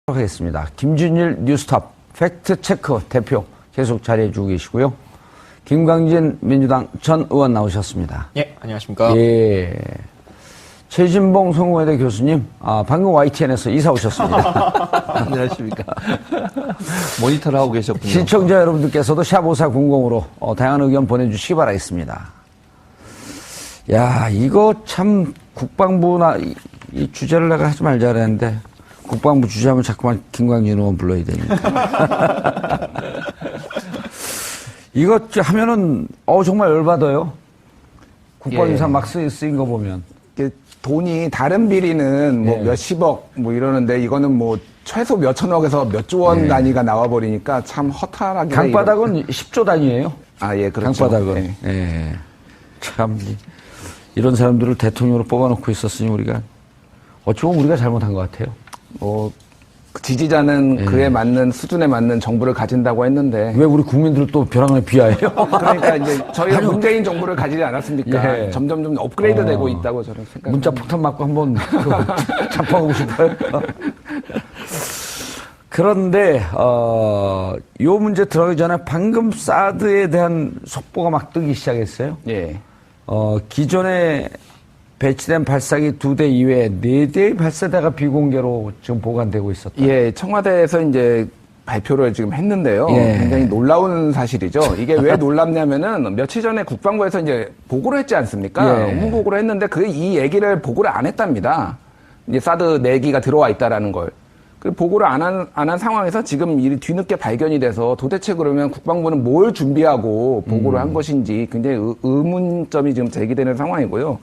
하겠습니다. 김준일 뉴스톱 팩트체크 대표 계속 자리해주고 계시고요. 김광진 민주당 전 의원 나오셨습니다. 예, 안녕하십니까. 예. 최진봉 성공회대 교수님, 방금 YTN에서 이사 오셨습니다. 안녕하십니까. 모니터를 하고 계셨군요. 시청자 여러분들께서도 샵5400으로 다양한 의견 보내주시기 바라겠습니다. 야, 이거 참 국방부나 이 주제를 내가 하지 말자 그랬는데 국방부 주제하면 자꾸만 김광진 의원 불러야 되니까. 이거 하면은 정말 열받아요. 국방유산 막 쓰인 거 보면. 돈이 다른 비리는 뭐 몇십억 뭐 이러는데 이거는 뭐 최소 몇천억에서 몇 조 원 단위가 나와버리니까 참 허탈하게. 강바닥은 10조 단위예요. 예, 그렇죠. 강바닥은. 예. 참 이런 사람들을 대통령으로 뽑아놓고 있었으니 우리가 어찌 보면 우리가 잘못한 것 같아요. 지지자는 그에 맞는 수준에 맞는 정부를 가진다고 했는데 왜 우리 국민들을 또 벼랑을 비하해요? 그러니까 이제 저희가 문재인 정부를 가지지 않았습니까? 점점 좀 업그레이드되고 있다고 저는 생각합니다. 문자 폭탄 맞고 한번 잡아보고 싶어요. 그런데 요 문제 들어가기 전에 방금 사드에 대한 속보가 막 뜨기 시작했어요. 예. 기존에 배치된 발사기 2대 이외에 4대의 발사대가 비공개로 지금 보관되고 있었다. 예, 청와대에서 이제 발표를 지금 했는데요. 굉장히 놀라운 사실이죠. 이게 왜 놀랍냐면은 며칠 전에 국방부에서 이제 보고를 했지 않습니까? 업무 보고를 했는데 이 얘기를 보고를 안 했답니다. 이제 사드 4기가 들어와 있다라는 걸. 그 보고를 안 한 상황에서 지금 이 뒤늦게 발견이 돼서 도대체 그러면 국방부는 뭘 준비하고 보고를 한 것인지 굉장히 의문점이 지금 제기되는 상황이고요.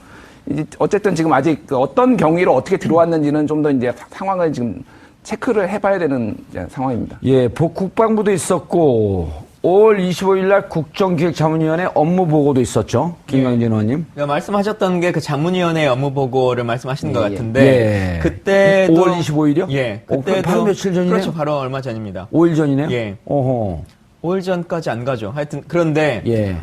이제 어쨌든 지금 아직 어떤 경위로 어떻게 들어왔는지는 좀 더 이제 상황을 지금 체크를 해봐야 되는 상황입니다. 예, 국방부도 있었고 5월 25일 날 국정기획자문위원회 업무 보고도 있었죠. 김광진 의원님. 말씀하셨던 게 그 자문위원회 업무 보고를 말씀하시는 것 같은데 그때도 5월 25일이요? 예, 그때도 바로 며칠 전이네요. 그렇죠, 바로 얼마 전입니다. 5일 전이네요. 예. 오호. 5일 전까지 안 가죠. 하여튼 그런데 예.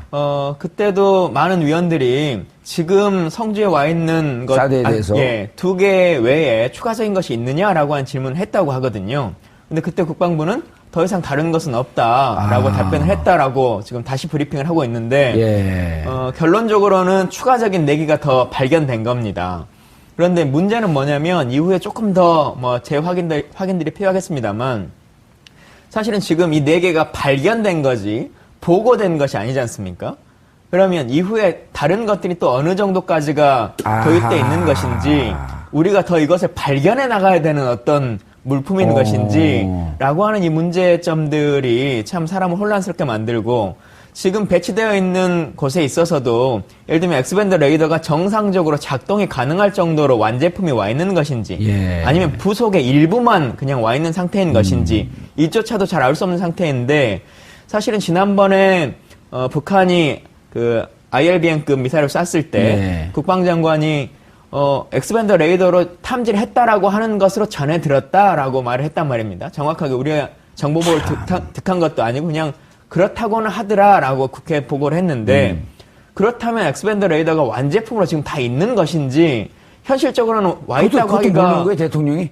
그때도 많은 위원들이 지금 성주에 와 있는 것 사드에 대해서 2개 외에 추가적인 것이 있느냐라고 한 질문을 했다고 하거든요. 근데 그때 국방부는 더 이상 다른 것은 없다라고 답변을 했다라고 지금 다시 브리핑을 하고 있는데 결론적으로는 추가적인 4기가 더 발견된 겁니다. 그런데 문제는 뭐냐면 이후에 조금 더 재확인들이 필요하겠습니다만 사실은 지금 이 4개가 발견된 거지 보고된 것이 아니지 않습니까? 그러면 이후에 다른 것들이 또 어느 정도까지가 도입되어 있는 것인지 우리가 더 이것을 발견해 나가야 되는 어떤 물품인 것인지 라고 하는 이 문제점들이 참 사람을 혼란스럽게 만들고 지금 배치되어 있는 곳에 있어서도 예를 들면 엑스밴드 레이더가 정상적으로 작동이 가능할 정도로 완제품이 와 있는 것인지 아니면 부속의 일부만 그냥 와 있는 상태인 것인지 이조차도 잘 알 수 없는 상태인데 사실은 지난번에 북한이 그 IRBM급 미사일을 쐈을 때 국방장관이 엑스밴드 레이더로 탐지를 했다라고 하는 것으로 전해 들었다라고 말을 했단 말입니다. 정확하게 우리가 정보보고를 득한 것도 아니고 그냥 그렇다고는 하더라라고 국회에 보고를 했는데 그렇다면 엑스밴드 레이더가 완제품으로 지금 다 있는 것인지 현실적으로는 와 있다고 하기가 모르는 거예요, 대통령이?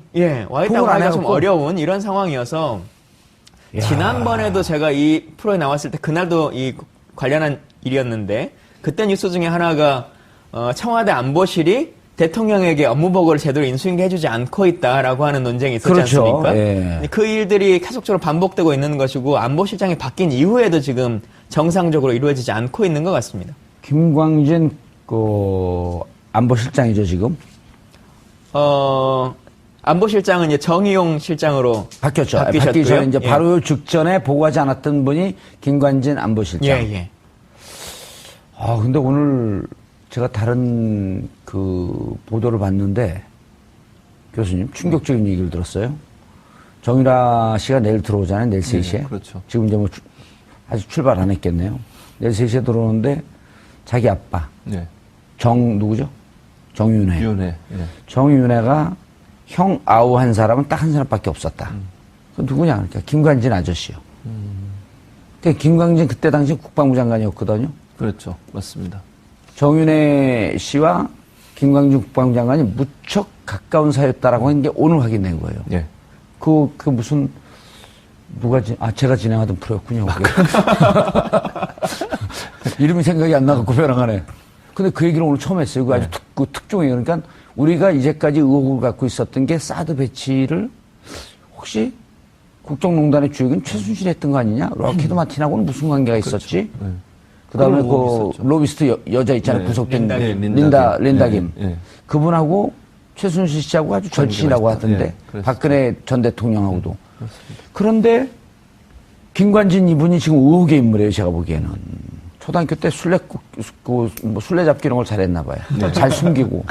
와 있다고 하기가 좀 어려운 이런 상황이어서 지난번에도 제가 이 프로에 나왔을 때 그날도 이 관련한 일이었는데 그때 뉴스 중에 하나가 청와대 안보실이 대통령에게 업무 보고를 제대로 인수인계해주지 않고 있다라고 하는 논쟁이 있었지 않습니까? 그 일들이 계속적으로 반복되고 있는 것이고 안보실장이 바뀐 이후에도 지금 정상적으로 이루어지지 않고 있는 것 같습니다. 김광진 안보실장이죠 지금? 안보실장은 이제 정의용 실장으로 바뀌었죠. 바뀌셨고요. 바뀌기 전에 이제 바로 직전에 보고하지 않았던 분이 김광진 안보실장. 근데 오늘 제가 다른 그 보도를 봤는데 교수님 충격적인 얘기를 들었어요. 정유라 씨가 내일 들어오잖아요. 내일 3시에. 그렇죠. 지금 이제 아직 출발 안 했겠네요. 내일 3시에 들어오는데 자기 아빠 누구죠? 정윤회. 정윤회가 형 아우한 사람은 딱 한 사람밖에 없었다. 그 누구냐? 그러니까 김광진 아저씨요. 그러니까 김광진 그때 당시 국방부 장관이었거든요. 그렇죠. 맞습니다. 정윤회 씨와 김광진 국방부 장관이 무척 가까운 사이였다라고 하는 게 오늘 확인된 거예요. 예. 그 무슨, 제가 진행하던 프로였군요. 이름이 생각이 안 나갖고 벼랑하네. 근데 그 얘기를 오늘 처음 했어요. 그 아주 특종이에요. 그러니까 우리가 이제까지 의혹을 갖고 있었던 게 사드 배치를 혹시 국정농단의 주역은 최순실이 했던 거 아니냐? 럭키드 마틴하고는 무슨 관계가 있었지? 그렇죠. 그다음에 로비스트 여자 있잖아요. 구속된 린다 김. 그분하고 최순실 씨하고 아주 절친이라고 하던데. 박근혜 전 대통령하고도. 그런데 김관진 이분이 지금 의혹의 인물이에요. 제가 보기에는. 초등학교 때 술래잡기 이런 걸 잘했나 봐요. 잘 숨기고.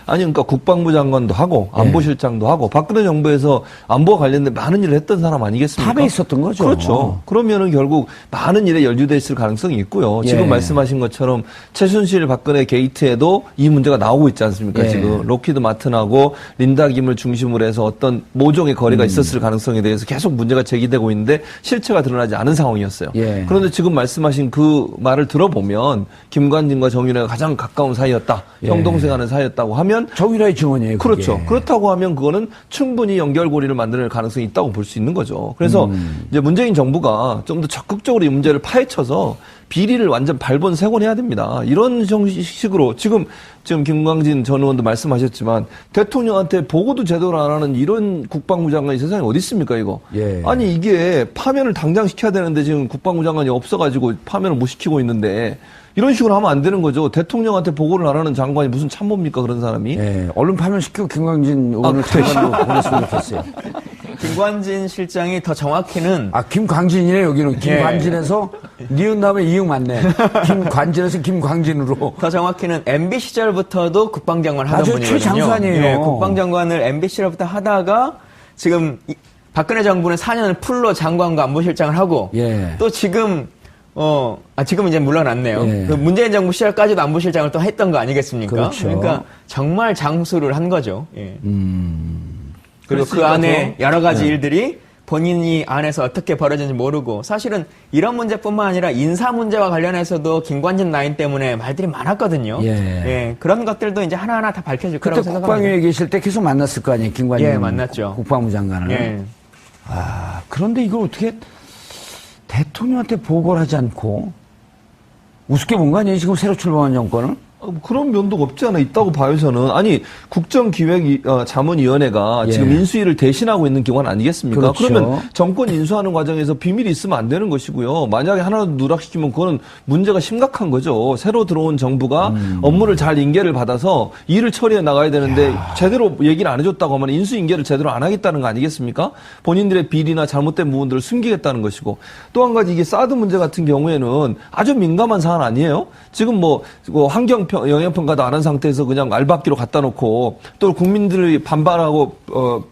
아니, 그러니까 국방부 장관도 하고, 안보실장도 하고, 박근혜 정부에서 안보와 관련된 많은 일을 했던 사람 아니겠습니까? 탑에 있었던 거죠. 그렇죠. 그러면은 결국 많은 일에 연루돼 있을 가능성이 있고요. 지금 말씀하신 것처럼 최순실 박근혜 게이트에도 이 문제가 나오고 있지 않습니까? 지금 록히드 마틴하고 린다 김을 중심으로 해서 어떤 모종의 거래가 있었을 가능성에 대해서 계속 문제가 제기되고 있는데 실체가 드러나지 않은 상황이었어요. 그런데 지금 말씀하신 그 말을 들어보면 김관진과 정윤회가 가장 가까운 사이였다. 형동생하는 사이였다고 하면 정유라의 증언이에요. 그게. 그렇죠. 그렇다고 하면 그거는 충분히 연결고리를 만드는 가능성이 있다고 볼 수 있는 거죠. 그래서 이제 문재인 정부가 좀 더 적극적으로 이 문제를 파헤쳐서 비리를 완전 발본색원해야 됩니다. 이런 식으로 지금 김광진 전 의원도 말씀하셨지만 대통령한테 보고도 제대로 안 하는 이런 국방부 장관이 세상에 어디 있습니까, 이거? 아니 이게 파면을 당장 시켜야 되는데 지금 국방부 장관이 없어가지고 파면을 못 시키고 있는데 이런 식으로 하면 안 되는 거죠. 대통령한테 보고를 안 하는 장관이 무슨 참모입니까, 그런 사람이? 얼른 파면시키고 김광진 의원을 장관으로 보냈으면 좋겠어요. 김관진 실장이 더 정확히는 김광진이네 여기는. 김관진에서 니은 다음에 이응 맞네. 김관진에서 김광진으로. 더 정확히는 MB 시절부터도 국방장관 하던 아주 분이거든요. 최장수아니에요. 국방장관을 MB 시절부터 하다가 지금 박근혜 정부는 4년을 풀로 장관과 안보실장을 하고 또 지금 지금 이제 물러났네요. 그 문재인 정부 시절까지도 안보실장을 또 했던 거 아니겠습니까? 그렇죠. 그러니까 정말 장수를 한 거죠. 그리고 그 안에 여러 가지 일들이 본인이 안에서 어떻게 벌어지는지 모르고 사실은 이런 문제뿐만 아니라 인사 문제와 관련해서도 김관진 라인 때문에 말들이 많았거든요. 그런 것들도 이제 하나하나 다 밝혀질 거라고 생각합니다. 국방위에 계실 때 계속 만났을 거 아니에요, 김관진. 만났죠. 국방부 장관을. 그런데 이걸 어떻게 대통령한테 보고를 하지 않고 우습게 본 거 아니에요? 지금 새로 출범한 정권을? 그런 면도 없지 않아 있다고 봐요, 저는. 아니, 국정기획자문위원회가 지금 인수위를 대신하고 있는 기관 아니겠습니까? 그렇죠. 그러면 정권 인수하는 과정에서 비밀이 있으면 안 되는 것이고요. 만약에 하나라도 누락시키면 그거는 문제가 심각한 거죠. 새로 들어온 정부가 업무를 잘 인계를 받아서 일을 처리해 나가야 되는데 제대로 얘기를 안 해줬다고 하면 인수 인계를 제대로 안 하겠다는 거 아니겠습니까? 본인들의 비리나 잘못된 부분들을 숨기겠다는 것이고. 또 한 가지 이게 사드 문제 같은 경우에는 아주 민감한 사안 아니에요? 지금 환경 영향평가도 안 한 상태에서 그냥 알박기로 갖다 놓고 또 국민들이 반발하고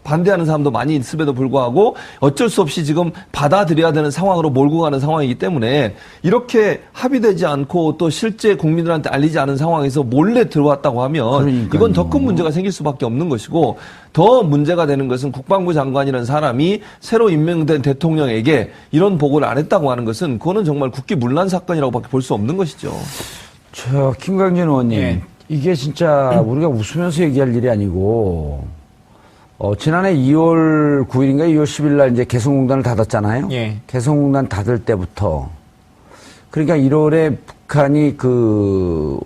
반대하는 사람도 많이 있음에도 불구하고 어쩔 수 없이 지금 받아들여야 되는 상황으로 몰고 가는 상황이기 때문에 이렇게 합의되지 않고 또 실제 국민들한테 알리지 않은 상황에서 몰래 들어왔다고 하면 이건 더 큰 문제가 생길 수밖에 없는 것이고 더 문제가 되는 것은 국방부 장관이라는 사람이 새로 임명된 대통령에게 이런 보고를 안 했다고 하는 것은 그거는 정말 국기문란 사건이라고밖에 볼 수 없는 것이죠. 김광진 의원님, 이게 진짜 우리가 웃으면서 얘기할 일이 아니고, 지난해 2월 9일인가 2월 10일 날 이제 개성공단을 닫았잖아요. 개성공단 닫을 때부터, 그러니까 1월에 북한이 그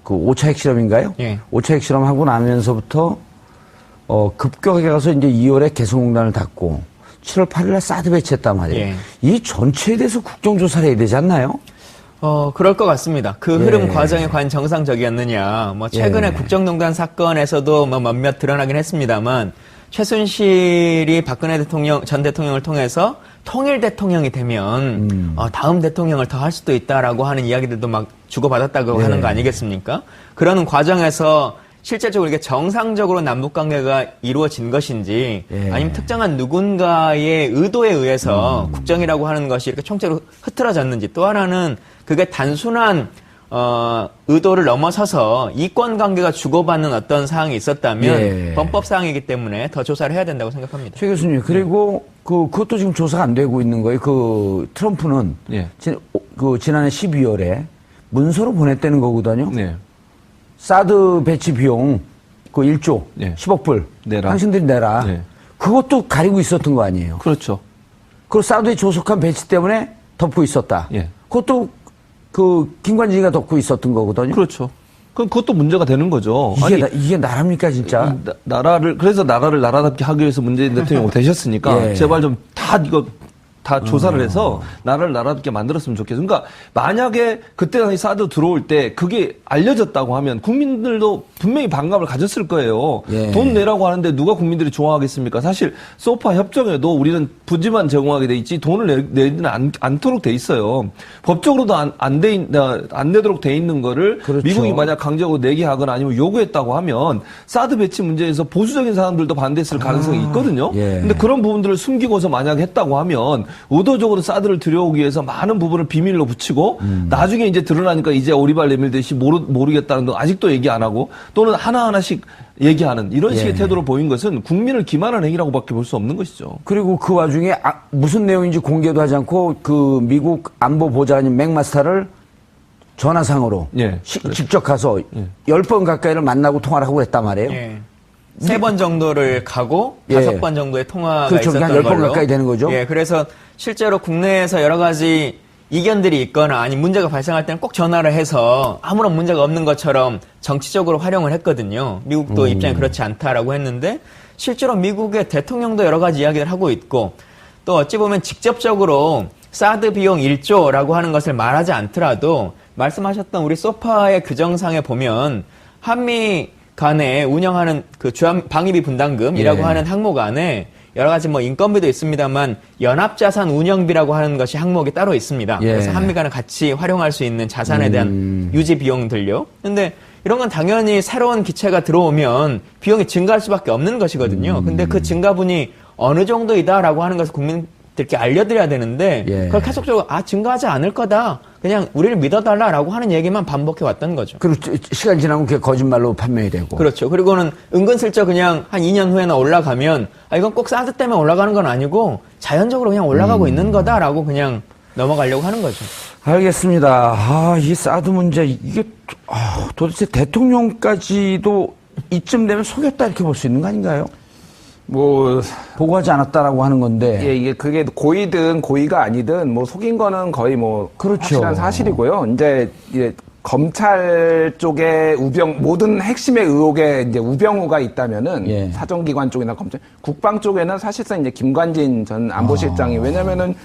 5차 핵실험인가요? 5차 핵실험 하고 나면서부터, 급격하게 가서 이제 2월에 개성공단을 닫고, 7월 8일 날 사드 배치했단 말이에요. 이 전체에 대해서 국정조사를 해야 되지 않나요? 그럴 것 같습니다. 그 흐름 과정이 과연 정상적이었느냐. 최근에 국정농단 사건에서도 몇몇 드러나긴 했습니다만, 최순실이 박근혜 전 대통령을 통해서 통일 대통령이 되면, 다음 대통령을 더 할 수도 있다라고 하는 이야기들도 막 주고받았다고 하는 거 아니겠습니까? 그러는 과정에서 실제적으로 이게 정상적으로 남북 관계가 이루어진 것인지 아니면 특정한 누군가의 의도에 의해서 국정이라고 하는 것이 이렇게 총체로 흐트러졌는지 또 하나는 그게 단순한 의도를 넘어서서 이권 관계가 주고받는 어떤 사항이 있었다면 범법 사항이기 때문에 더 조사를 해야 된다고 생각합니다. 최 교수님, 그리고 그것도 지금 조사가 안 되고 있는 거예요. 트럼프는 지난해 12월에 문서로 보냈다는 거거든요. 사드 배치 비용 1조 10억 불 내라. 당신들이 내라. 그것도 가리고 있었던 거 아니에요? 그렇죠. 그 사드의 조속한 배치 때문에 덮고 있었다. 예. 그것도 그 김관진이가 덮고 있었던 거거든요. 그렇죠. 그럼 그것도 문제가 되는 거죠. 이게 나라입니까, 진짜? 그래서 나라를 나라답게 하기 위해서 문재인 대통령이 되셨으니까, 예. 제발 좀 다 조사를 해서 나라를 나라답게 만들었으면 좋겠어요. 그러니까 만약에 그때 당시 사드 들어올 때 그게 알려졌다고 하면 국민들도 분명히 반감을 가졌을 거예요. 예. 돈 내라고 하는데 누가 국민들이 좋아하겠습니까? 사실 소파 협정에도 우리는 부지만 제공하게 돼 있지 돈을 내지는 않도록 돼 있어요. 법적으로도 안 내도록 돼 있는 거를 그렇죠. 미국이 만약 강제적으로 내게 하거나 아니면 요구했다고 하면 사드 배치 문제에서 보수적인 사람들도 반대했을 가능성이 있거든요. 예. 근데 그런 부분들을 숨기고서 만약 했다고 하면 의도적으로 사드를 들여오기 위해서 많은 부분을 비밀로 붙이고 나중에 이제 드러나니까 이제 오리발 내밀듯이 모르겠다는 거 아직도 얘기 안 하고 또는 하나하나씩 얘기하는 이런 식의 예. 태도를 보인 것은 국민을 기만한 행위라고밖에 볼 수 없는 것이죠. 그리고 그 와중에 무슨 내용인지 공개도 하지 않고 그 미국 안보보좌관인 맥마스터를 전화상으로 예, 직접 가서 10번 가까이를 만나고 통화를 하고 했단 말이에요. 예. 3번 정도를 가고 예. 5번 정도의 통화가 그렇죠. 있었던 그러니까 10번 걸로. 가까이 되는 거죠. 예, 그래서 실제로 국내에서 여러 가지 이견들이 있거나 아니 문제가 발생할 때는 꼭 전화를 해서 아무런 문제가 없는 것처럼 정치적으로 활용을 했거든요. 미국도 입장이 그렇지 않다라고 했는데 실제로 미국의 대통령도 여러 가지 이야기를 하고 있고 또 어찌 보면 직접적으로 사드 비용 1조라고 하는 것을 말하지 않더라도 말씀하셨던 우리 소파의 규정상에 보면 한미 간에 운영하는 그 방위비 분담금이라고 예. 하는 항목 안에 여러 가지 뭐 인건비도 있습니다만 연합자산 운영비라고 하는 것이 항목이 따로 있습니다. 예. 그래서 한미 간에 같이 활용할 수 있는 자산에 대한 유지 비용들요. 근데 이런 건 당연히 새로운 기체가 들어오면 비용이 증가할 수밖에 없는 것이거든요. 근데 그 증가분이 어느 정도이다라고 하는 것을 국민들께 알려드려야 되는데 예. 그걸 계속적으로 증가하지 않을 거다. 그냥 우리를 믿어달라라고 하는 얘기만 반복해 왔던 거죠. 그리고 시간 지나면 그게 거짓말로 판명이 되고. 그렇죠. 그리고는 은근슬쩍 그냥 한 2년 후에나 올라가면 이건 꼭 사드 때문에 올라가는 건 아니고 자연적으로 그냥 올라가고 있는 거다라고 그냥 넘어가려고 하는 거죠. 알겠습니다. 이 사드 문제 이게 도대체 대통령까지도 이쯤 되면 속였다 이렇게 볼 수 있는 거 아닌가요? 뭐 보고하지 않았다라고 하는 건데. 예, 이게 그게 고의든 고의가 아니든 뭐 속인 거는 거의 뭐 그렇죠. 확실한 사실이고요. 이제 검찰 쪽에 모든 핵심의 의혹에 이제 우병우가 있다면은 예. 사정기관 쪽이나 검찰, 국방 쪽에는 사실상 이제 김관진 전 안보실장이 왜냐면은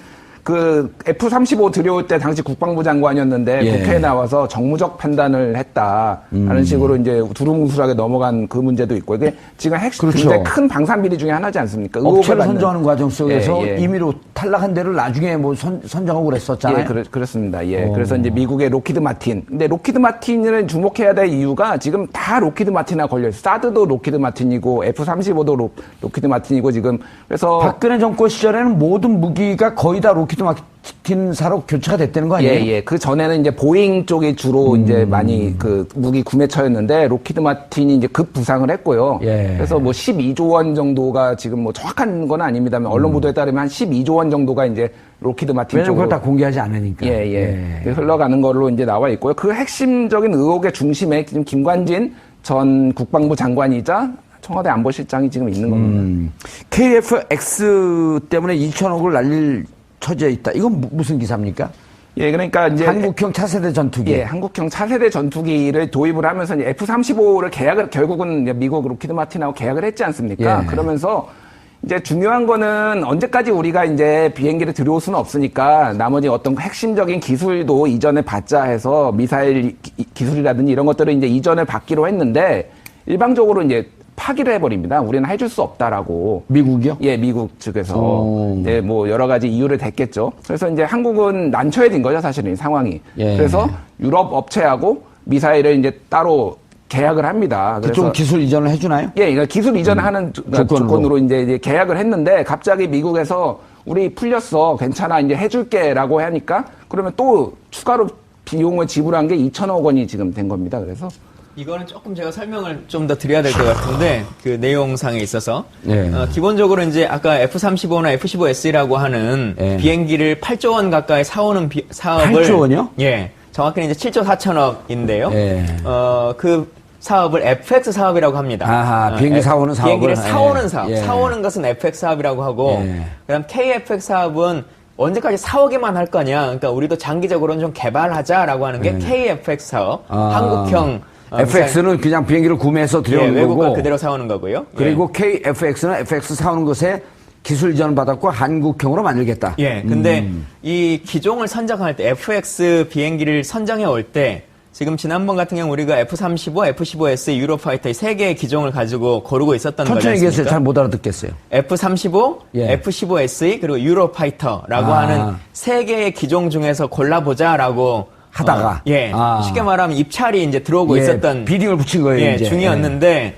그 F-35 들여올 때 당시 국방부 장관이었는데 예. 국회에 나와서 정무적 판단을 했다 하는 식으로 이제 두루뭉술하게 넘어간 그 문제도 있고 이게 지금 핵심 그렇죠. 굉장히 큰 방산 비리 중에 하나지 않습니까? 업체를 받는. 선정하는 과정 속에서 예, 예. 임의로 탈락한 데를 나중에 뭐 선정하고 그랬었잖아요. 예, 그렇습니다. 예. 그래서 이제 미국의 로키드 마틴. 근데 로키드 마틴을 주목해야 될 이유가 지금 다 로키드 마틴에 걸려있어요. 사드도 로키드 마틴이고 F-35도 로키드 마틴이고 지금 그래서 박근혜 정권 시절에는 모든 무기가 거의 다 로키드 마틴사로 교체가 됐다는 거 아니에요? 예, 예. 그 전에는 이제 보잉 쪽이 주로 이제 많이 그 무기 구매처였는데 로키드 마틴이 이제 급 부상을 했고요. 예. 그래서 뭐 12조 원 정도가 지금 뭐 정확한 건 아닙니다만 언론 보도에 따르면 한 12조 원 정도가 이제 로키드 마틴 왜냐면 쪽으로 그걸 다 공개하지 않으니까. 예. 흘러가는 걸로 이제 나와 있고요. 그 핵심적인 의혹의 중심에 지금 김관진 전 국방부 장관이자 청와대 안보실장이 지금 있는 겁니다. KF-X 때문에 2천억을 날릴 처지에 있다. 이건 무슨 기사입니까? 예, 그러니까 이제 한국형 차세대 전투기. 예, 한국형 차세대 전투기를 도입을 하면서 이제 F-35를 결국은 이제 미국 로키드 마틴하고 계약을 했지 않습니까? 예. 그러면서 이제 중요한 거는 언제까지 우리가 이제 비행기를 들여올 수는 없으니까 나머지 어떤 핵심적인 기술도 이전에 받자 해서 미사일 기술이라든지 이런 것들을 이제 이전을 받기로 했는데 일방적으로 이제 파기를 해버립니다. 우리는 해줄 수 없다라고. 미국이요? 예, 미국 측에서. 이제 뭐 여러 가지 이유를 댔겠죠. 그래서 이제 한국은 난처해진 거죠, 사실은 이 상황이. 예. 그래서 유럽 업체하고 미사일을 이제 따로 계약을 합니다. 그쪽 그래서 기술 이전을 해주나요? 예, 그러니까 기술 이전을 하는 조건으로 이제 계약을 했는데 갑자기 미국에서 우리 풀렸어, 괜찮아, 이제 해줄게라고 하니까 그러면 또 추가로 비용을 지불한 게 2천억 원이 지금 된 겁니다. 그래서 이거는 조금 제가 설명을 좀 더 드려야 될 것 같은데 그 내용상에 있어서 네. 기본적으로 이제 아까 F-35나 F-15S라고 하는 네. 비행기를 8조 원 가까이 사오는 사업을 8조 원이요? 예, 정확히는 이제 7조 4천억인데요. 네. 그 사업을 FX 사업이라고 합니다. 아하, 비행기 사오는 사업을. 비행기를 사오는 사업. 예. 사오는 것은 FX 사업이라고 하고, 그다음 KFX 사업은 언제까지 사오기만 할 거냐. 그러니까 우리도 장기적으로는 좀 개발하자라고 하는 게 KFX 사업. 한국형. FX는 그냥 비행기를 구매해서 들여오는 외국과 거고. 그대로 사오는 거고요. 그리고 KFX는 FX 사오는 것에 기술 이전을 받았고 한국형으로 만들겠다. 예. 근데 이 기종을 선정할 때 FX 비행기를 선정해 올 때 지금 지난번 같은 경우 우리가 F-35, F-15S, 유로파이터 세 개의 기종을 가지고 고르고 있었던 거지 천천히 얘기했어요. 않습니까? 잘 못 알아듣겠어요. F-35, F-15SE 그리고 유로파이터라고 하는 세 개의 기종 중에서 골라보자라고 하다가 쉽게 말하면 입찰이 이제 들어오고 있었던 비딩을 붙인 거예요. 이제. 중이었는데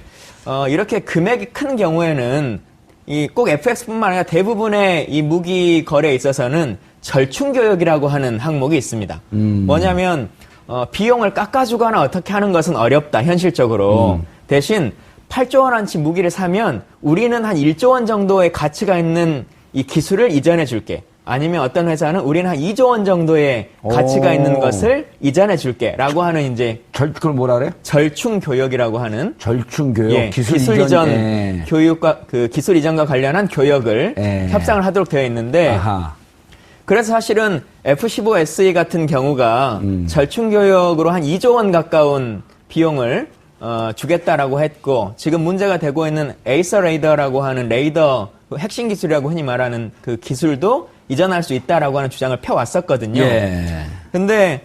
이렇게 금액이 큰 경우에는 이 꼭 FX뿐만 아니라 대부분의 이 무기 거래에 있어서는 절충 교역이라고 하는 항목이 있습니다. 뭐냐면 비용을 깎아주거나 어떻게 하는 것은 어렵다 현실적으로. 대신 8조 원어치 무기를 사면 우리는 한 1조 원 정도의 가치가 있는 이 기술을 이전해 줄게. 아니면 어떤 회사는 우리는 한 2조 원 정도의 가치가 있는 것을 이전해 줄게. 라고 하는 이제. 그걸 뭐라 그래요? 절충 교역이라고 하는. 절충 교역. 기술 이전 교육과, 기술 이전과 관련한 교역을 협상을 하도록 되어 있는데. 아하. 그래서 사실은 F-15SE 같은 경우가 절충 교역으로 한 2조 원 가까운 비용을 주겠다라고 했고, 지금 문제가 되고 있는 에이서 레이더라고 하는 레이더 핵심 기술이라고 흔히 말하는 그 기술도 이전할 수 있다라고 하는 주장을 펴왔었거든요. 근데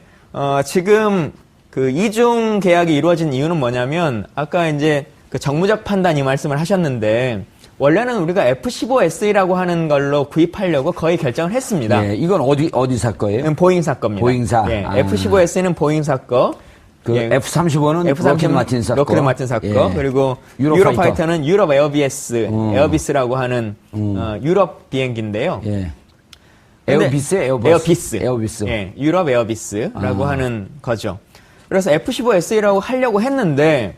지금 그 이중 계약이 이루어진 이유는 뭐냐면 아까 이제 그 정무적 판단 이 말씀을 하셨는데 원래는 우리가 F-15SE라고 하는 걸로 구입하려고 거의 결정을 했습니다. 이건 어디사 거예요? 보잉사 겁니다. 보잉사. F-15SE는 보잉사 거. F-35는 로켓 마틴 사 거. 로켓 마틴 사 거. 그리고 유로파이터는 유럽 에어비스라고 하는 유럽 비행기인데요. 에어비스? 에어비스. 유럽 에어비스라고 하는 거죠. 그래서 F-15SE라고 하려고 했는데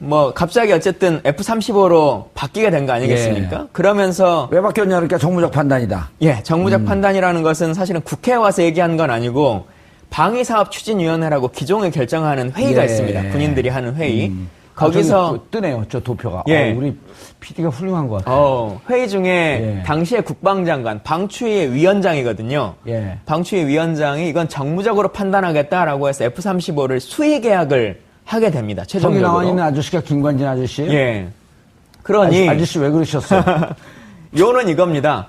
뭐 갑자기 어쨌든 F-35로 바뀌게 된 거 아니겠습니까? 그러면서 왜 바뀌었냐 그러니까 정무적 판단이다. 정무적 판단이라는 것은 사실은 국회에 와서 얘기한 건 아니고 방위사업추진위원회라고 기종을 결정하는 회의가 있습니다. 군인들이 하는 회의. 거기서 뜨네요. 저 도표가. 우리 PD가 훌륭한 것 같아요. 회의 중에 당시의 국방장관, 방추위의 위원장이거든요. 방추위 위원장이 이건 정무적으로 판단하겠다라고 해서 F-35를 수의 계약을 하게 됩니다. 최종적으로. 저기 나와 있는 아저씨가 김관진 아저씨예요? 그러니 아저씨 왜 그러셨어요? 요는 이겁니다.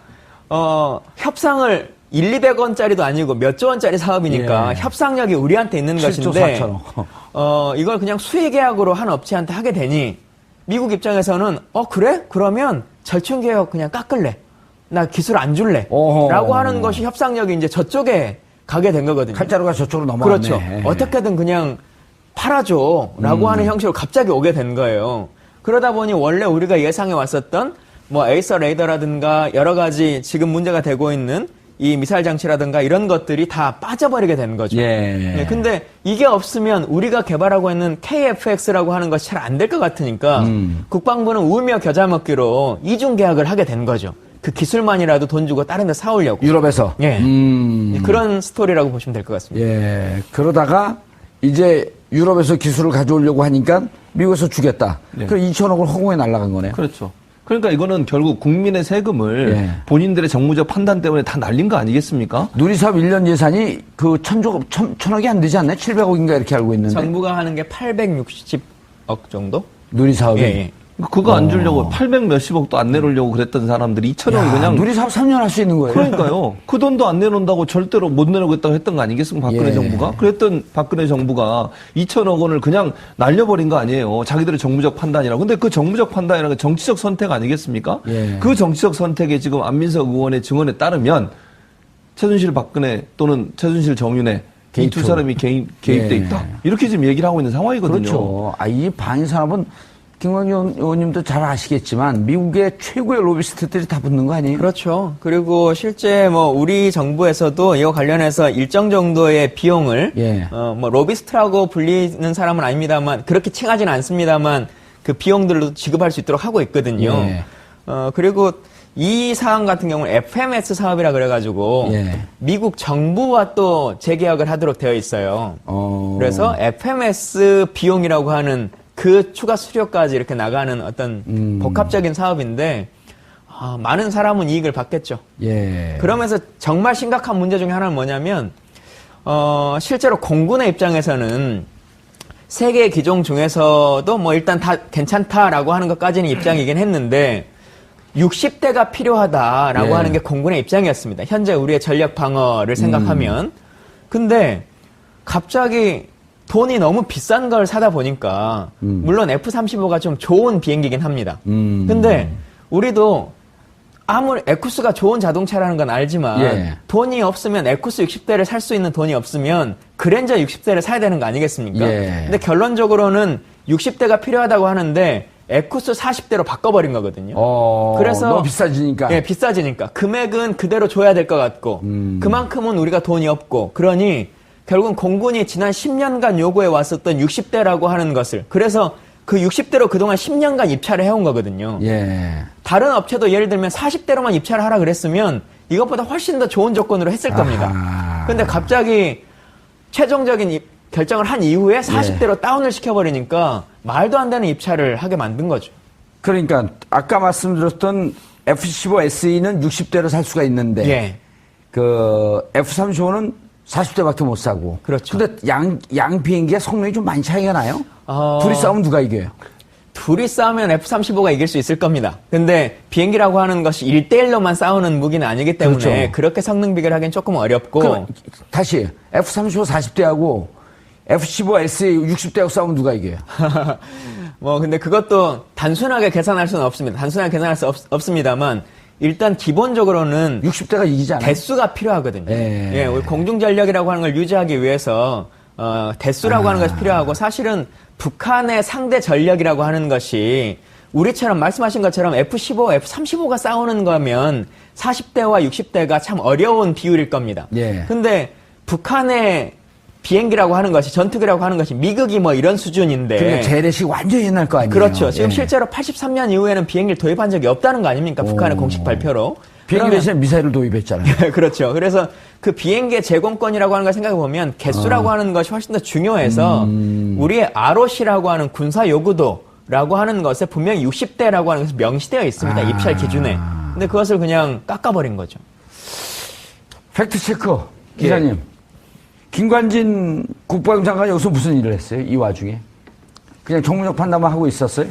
협상을 200원짜리도 아니고 몇 조 원짜리 사업이니까 협상력이 우리한테 있는 7조 것인데 4천억. 이걸 그냥 수의 계약으로 한 업체한테 하게 되니 미국 입장에서는 그래? 그러면 절충 계약 그냥 깎을래. 나 기술 안 줄래. 라고 하는 것이 협상력이 이제 저쪽에 가게 된 거거든요. 칼자루가 저쪽으로 넘어갔네. 그렇죠. 어떻게든 그냥 팔아줘 라고 하는 형식으로 갑자기 오게 된 거예요. 그러다 보니 원래 우리가 예상해 왔었던 뭐 에이서 레이더라든가 여러 가지 지금 문제가 되고 있는 이 미사일 장치라든가 이런 것들이 다 빠져버리게 된 거죠. 근데 이게 없으면 우리가 개발하고 있는 KFX라고 하는 것이 잘 안 될 것 같으니까 국방부는 울며 겨자 먹기로 이중 계약을 하게 된 거죠. 그 기술만이라도 돈 주고 다른 데 사오려고. 유럽에서? 그런 스토리라고 보시면 될 것 같습니다. 그러다가 이제 유럽에서 기술을 가져오려고 하니까 미국에서 주겠다. 그럼 2천억을 허공에 날아간 거네요. 그렇죠. 그러니까 이거는 결국 국민의 세금을 본인들의 정무적 판단 때문에 다 날린 거 아니겠습니까? 누리사업 1년 예산이 그 천억이 안 되지 않나요? 700억인가 이렇게 알고 있는데. 정부가 하는 게 860억 정도? 누리사업이. 그거 안 주려고 800 몇십억도 안 내놓으려고 그랬던 사람들이 2천억이 그냥. 누리사업 3년 할 수 있는 거예요. 그러니까요. 그 돈도 안 내놓는다고 절대로 못 내놓겠다고 했던 거 아니겠습니까? 박근혜 정부가. 그랬던 박근혜 정부가 2천억 원을 그냥 날려버린 거 아니에요. 자기들의 정무적 판단이라고. 근데 그 정무적 판단이라는 건 정치적 선택 아니겠습니까? 그 정치적 선택에 지금 안민석 의원의 증언에 따르면 최순실 박근혜 또는 최순실 정윤회 이 두 사람이 개입돼 있다. 이렇게 지금 얘기를 하고 있는 상황이거든요. 그렇죠. 이 방위산업은 김광진 의원님도 잘 아시겠지만 미국의 최고의 로비스트들이 다 붙는 거 아니에요? 그렇죠. 그리고 실제 뭐 우리 정부에서도 이와 관련해서 일정 정도의 비용을 뭐 로비스트라고 불리는 사람은 아닙니다만 그렇게 칭하지는 않습니다만 그 비용들로 지급할 수 있도록 하고 있거든요. 그리고 이 사항 같은 경우는 FMS 사업이라 그래가지고 미국 정부와 또 재계약을 하도록 되어 있어요. 그래서 FMS 비용이라고 하는 그 추가 수료까지 이렇게 나가는 어떤 복합적인 사업인데 많은 사람은 이익을 받겠죠. 예. 그러면서 정말 심각한 문제 중에 하나는 뭐냐면 실제로 공군의 입장에서는 세 개의 기종 중에서도 뭐 일단 다 괜찮다라고 하는 것까지는 입장이긴 했는데 60대가 필요하다라고 예. 하는 게 공군의 입장이었습니다. 현재 우리의 전력 방어를 생각하면. 근데 갑자기 돈이 너무 비싼 걸 사다 보니까 물론 F-35가 좀 좋은 비행기긴 합니다. 근데 우리도 아무리 에쿠스가 좋은 자동차라는 건 알지만 예. 돈이 없으면 에쿠스 60대를 살 수 있는 돈이 없으면 그랜저 60대를 사야 되는 거 아니겠습니까? 예. 근데 결론적으로는 60대가 필요하다고 하는데 에쿠스 40대로 바꿔버린 거거든요. 그래서 너무 비싸지니까. 예, 비싸지니까 금액은 그대로 줘야 될 것 같고 그만큼은 우리가 돈이 없고 그러니 결국은 공군이 지난 10년간 요구해 왔었던 60대라고 하는 것을 그래서 그 60대로 그동안 10년간 입찰을 해온 거거든요. 예. 다른 업체도 예를 들면 40대로만 입찰을 하라 그랬으면 이것보다 훨씬 더 좋은 조건으로 했을 겁니다. 근데 갑자기 최종적인 결정을 한 이후에 40대로 다운을 시켜버리니까 말도 안 되는 입찰을 하게 만든 거죠. 그러니까 아까 말씀드렸던 F-15SE는 60대로 살 수가 있는데 예. 그 F-35는 40대밖에 못 사고. 그렇죠. 근데 양 비행기의 성능이 좀 많이 차이가 나요? 둘이 싸우면 누가 이겨요? 둘이 싸우면 F-35가 이길 수 있을 겁니다. 근데 비행기라고 하는 것이 1대1로만 싸우는 무기는 아니기 때문에 그렇죠. 그렇게 성능 비교를 하기엔 조금 어렵고. 그럼 다시 F-35 40대하고 F-15SE 60대하고 싸우면 누가 이겨요? 뭐 근데 그것도 단순하게 계산할 수는 없습니다. 단순하게 계산할 수 없습니다만 일단 기본적으로는 60대가 이기지 않아요? 대수가 필요하거든요. 예, 우리 공중전력이라고 하는 걸 유지하기 위해서 대수라고 하는 것이 필요하고 사실은 북한의 상대 전력이라고 하는 것이 우리처럼 말씀하신 것처럼 F-15, F-35가 싸우는 거면 40대와 60대가 참 어려운 비율일 겁니다. 예. 근데 북한의 비행기라고 하는 것이 전투기라고 하는 것이 미국이 뭐 이런 수준인데 그러니까 재래식 완전히 옛날 거 아니에요? 그렇죠. 지금 예. 실제로 83년 이후에는 비행기를 도입한 적이 없다는 거 아닙니까? 북한의 공식 발표로. 비행기 대신에 미사일을 도입했잖아요. 그렇죠. 그래서 그 비행기의 제공권이라고 하는 걸 생각해 보면 개수라고 하는 것이 훨씬 더 중요해서 우리의 ROC라고 하는 군사 요구도라고 하는 것에 분명히 60대라고 하는 것이 명시되어 있습니다. 입찰 기준에. 근데 그것을 그냥 깎아버린 거죠. 팩트체크 기자님. 김관진 국방장관 여기서 무슨 일을 했어요? 이 와중에? 그냥 정무적 판단만 하고 있었어요?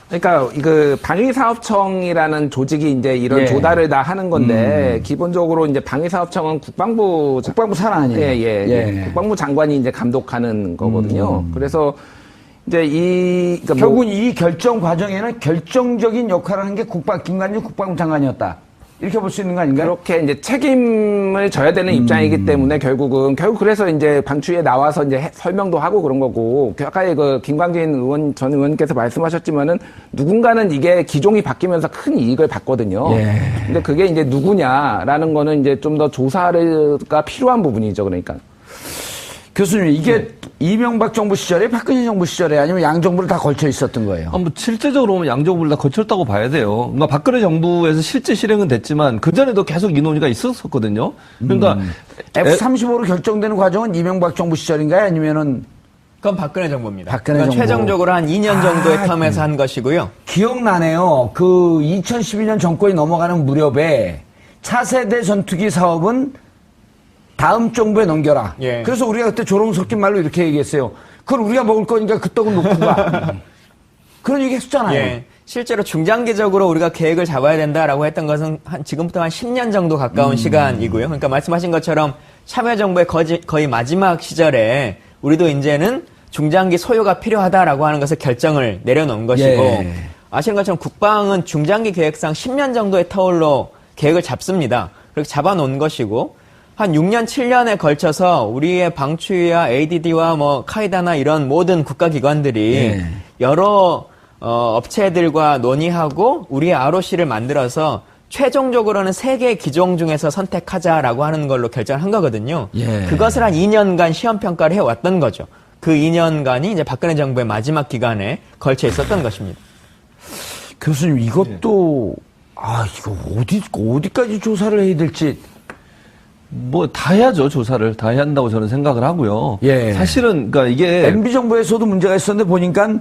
그러니까 그 방위사업청이라는 조직이 이제 이런 조달을 다 하는 건데 기본적으로 이제 방위사업청은 국방부 산 아니에요? 예. 국방부 장관이 이제 감독하는 거거든요. 그래서 이제 그러니까 결국은 이 결정 과정에는 결정적인 역할을 한 게 김관진 국방부 장관이었다. 이렇게 볼 수 있는 거 아닌가요? 그렇게 이제 책임을 져야 되는 입장이기 때문에 결국 그래서 이제 방추위에 나와서 이제 설명도 하고 그런 거고, 아까 그 김광진 전 의원께서 말씀하셨지만은 누군가는 이게 기종이 바뀌면서 큰 이익을 받거든요. 예. 근데 그게 이제 누구냐라는 거는 이제 좀 더 조사가 필요한 부분이죠. 그러니까. 교수님, 이게 이명박 정부 시절에 박근혜 정부 시절에 아니면 양 정부를 다 걸쳐 있었던 거예요? 뭐 실제적으로 보면 양 정부를 다 거쳤다고 봐야 돼요. 그러니까 박근혜 정부에서 실제 실행은 됐지만 그전에도 계속 이 논의가 있었거든요. 그러니까 F-35로 결정되는 과정은 이명박 정부 시절인가요? 아니면은 그건 박근혜 정부입니다. 박근혜 그건 정부. 최종적으로 한 2년 정도의 텀에서 한 것이고요. 기억나네요. 그 2012년 정권이 넘어가는 무렵에 차세대 전투기 사업은 다음 정부에 넘겨라. 예. 그래서 우리가 그때 조롱 섞인 말로 이렇게 얘기했어요. 그걸 우리가 먹을 거니까 그 떡은 놓고 가. 그런 얘기 했었잖아요. 예. 실제로 중장기적으로 우리가 계획을 잡아야 된다라고 했던 것은 지금부터 한 10년 정도 가까운 시간이고요. 그러니까 말씀하신 것처럼 참여정부의 거의 마지막 시절에 우리도 이제는 중장기 소요가 필요하다라고 하는 것을 결정을 내려놓은 것이고, 예. 아시는 것처럼 국방은 중장기 계획상 10년 정도의 터울로 계획을 잡습니다. 그렇게 잡아놓은 것이고, 한 6년, 7년에 걸쳐서 우리의 방추위와 ADD와 뭐 카이다나 이런 모든 국가기관들이 예. 여러 업체들과 논의하고 우리의 ROC를 만들어서 최종적으로는 3개의 기종 중에서 선택하자라고 하는 걸로 결정한 거거든요. 예. 그것을 한 2년간 시험평가를 해왔던 거죠. 그 2년간이 이제 박근혜 정부의 마지막 기간에 걸쳐 있었던 것입니다. 교수님, 이것도, 이거 어디까지 조사를 해야 될지. 뭐 다 해야죠. 조사를 다 해야 한다고 저는 생각을 하고요. 예. 사실은 그러니까 이게 MB 정부에서도 문제가 있었는데 보니까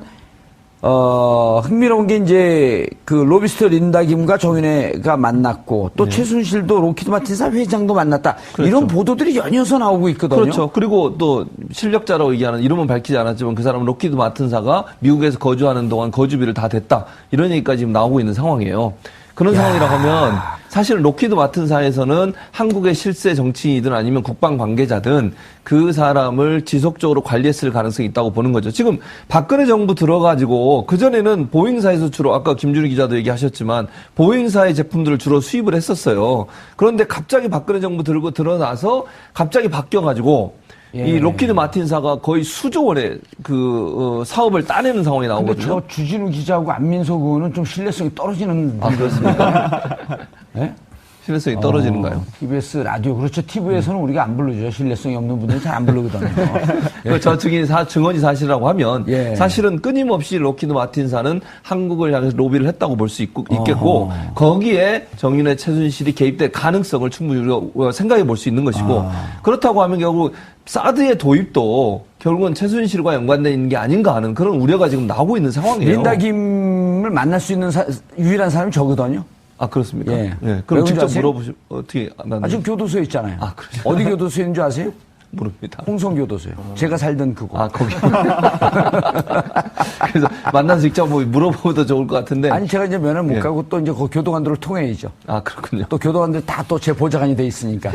흥미로운 게 이제 그 로비스터 린다 김과 정윤회가 만났고 또 최순실도 로키드 마틴사 회장도 만났다. 그렇죠. 이런 보도들이 연이어서 나오고 있거든요. 그렇죠. 그리고 또 실력자라고 얘기하는 이름은 밝히지 않았지만 그 사람은 로키드 마틴사가 미국에서 거주하는 동안 거주비를 다 댔다. 이런 얘기까지 지금 나오고 있는 상황이에요. 그런 상황이라고 하면 사실은 로키드 마틴사에서는 한국의 실세 정치인이든 아니면 국방 관계자든 그 사람을 지속적으로 관리했을 가능성이 있다고 보는 거죠. 지금 박근혜 정부 들어가지고 그전에는 보잉사에서 주로 아까 김준희 기자도 얘기하셨지만 보잉사의 제품들을 주로 수입을 했었어요. 그런데 갑자기 박근혜 정부 들고 들어나서 갑자기 바뀌어가지고 이 로키드 마틴사가 거의 수조 원의 사업을 따내는 상황이 나오거든요. 근데 저 주진우 기자하고 안민석 의원은 좀 신뢰성이 떨어지는. 그렇습니까? 네? 신뢰성이 떨어지는가요? TBS 라디오, 그렇죠. TV에서는 우리가 안 부르죠. 신뢰성이 없는 분들은 잘 안 부르거든요. 저 증언이 사실이라고 하면 사실은 끊임없이 로키드 마틴사는 한국을 향해서 로비를 했다고 볼 수 있겠고 거기에 정윤회 최순실이 개입될 가능성을 충분히 우리가 생각해 볼 수 있는 것이고 그렇다고 하면 결국 사드의 도입도 결국은 최순실과 연관되어 있는 게 아닌가 하는 그런 우려가 지금 나오고 있는 상황이에요. 린다 김을 만날 수 있는 유일한 사람이 저거든요. 아, 그렇습니까? 예. 그럼 직접 물어보시면 어떻게 지금 교도소에 있잖아요. 그렇죠. 어디 교도소에 있는 줄 아세요? 모릅니다. 홍성교도소요. 제가 살던 그곳. 거기. 그래서 만나서 직접 물어보도 좋을 것 같은데. 아니, 제가 이제 면회 못 가고 또 이제 그 교도관들을 통해야죠. 그렇군요. 또 교도관들 다 또 제 보좌관이 돼 있으니까.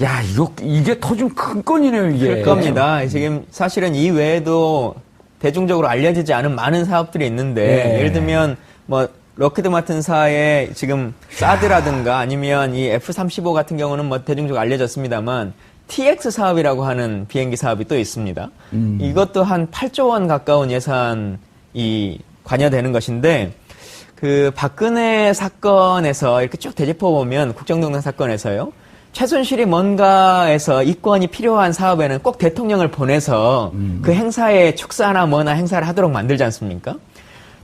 야, 이게 터진 큰 건이네요, 이게. 그럴 겁니다. 지금 사실은 이 외에도 대중적으로 알려지지 않은 많은 사업들이 있는데, 예를 들면, 로키드 마틴사의 지금 사드라든가 아니면 이 F-35 같은 경우는 대중적으로 알려졌습니다만, TX 사업이라고 하는 비행기 사업이 또 있습니다. 이것도 한 8조 원 가까운 예산이 관여되는 것인데, 그 박근혜 사건에서 이렇게 쭉 되짚어보면, 국정농단 사건에서요, 최순실이 뭔가에서 이권이 필요한 사업에는 꼭 대통령을 보내서 그 행사에 축사나 뭐나 행사를 하도록 만들지 않습니까?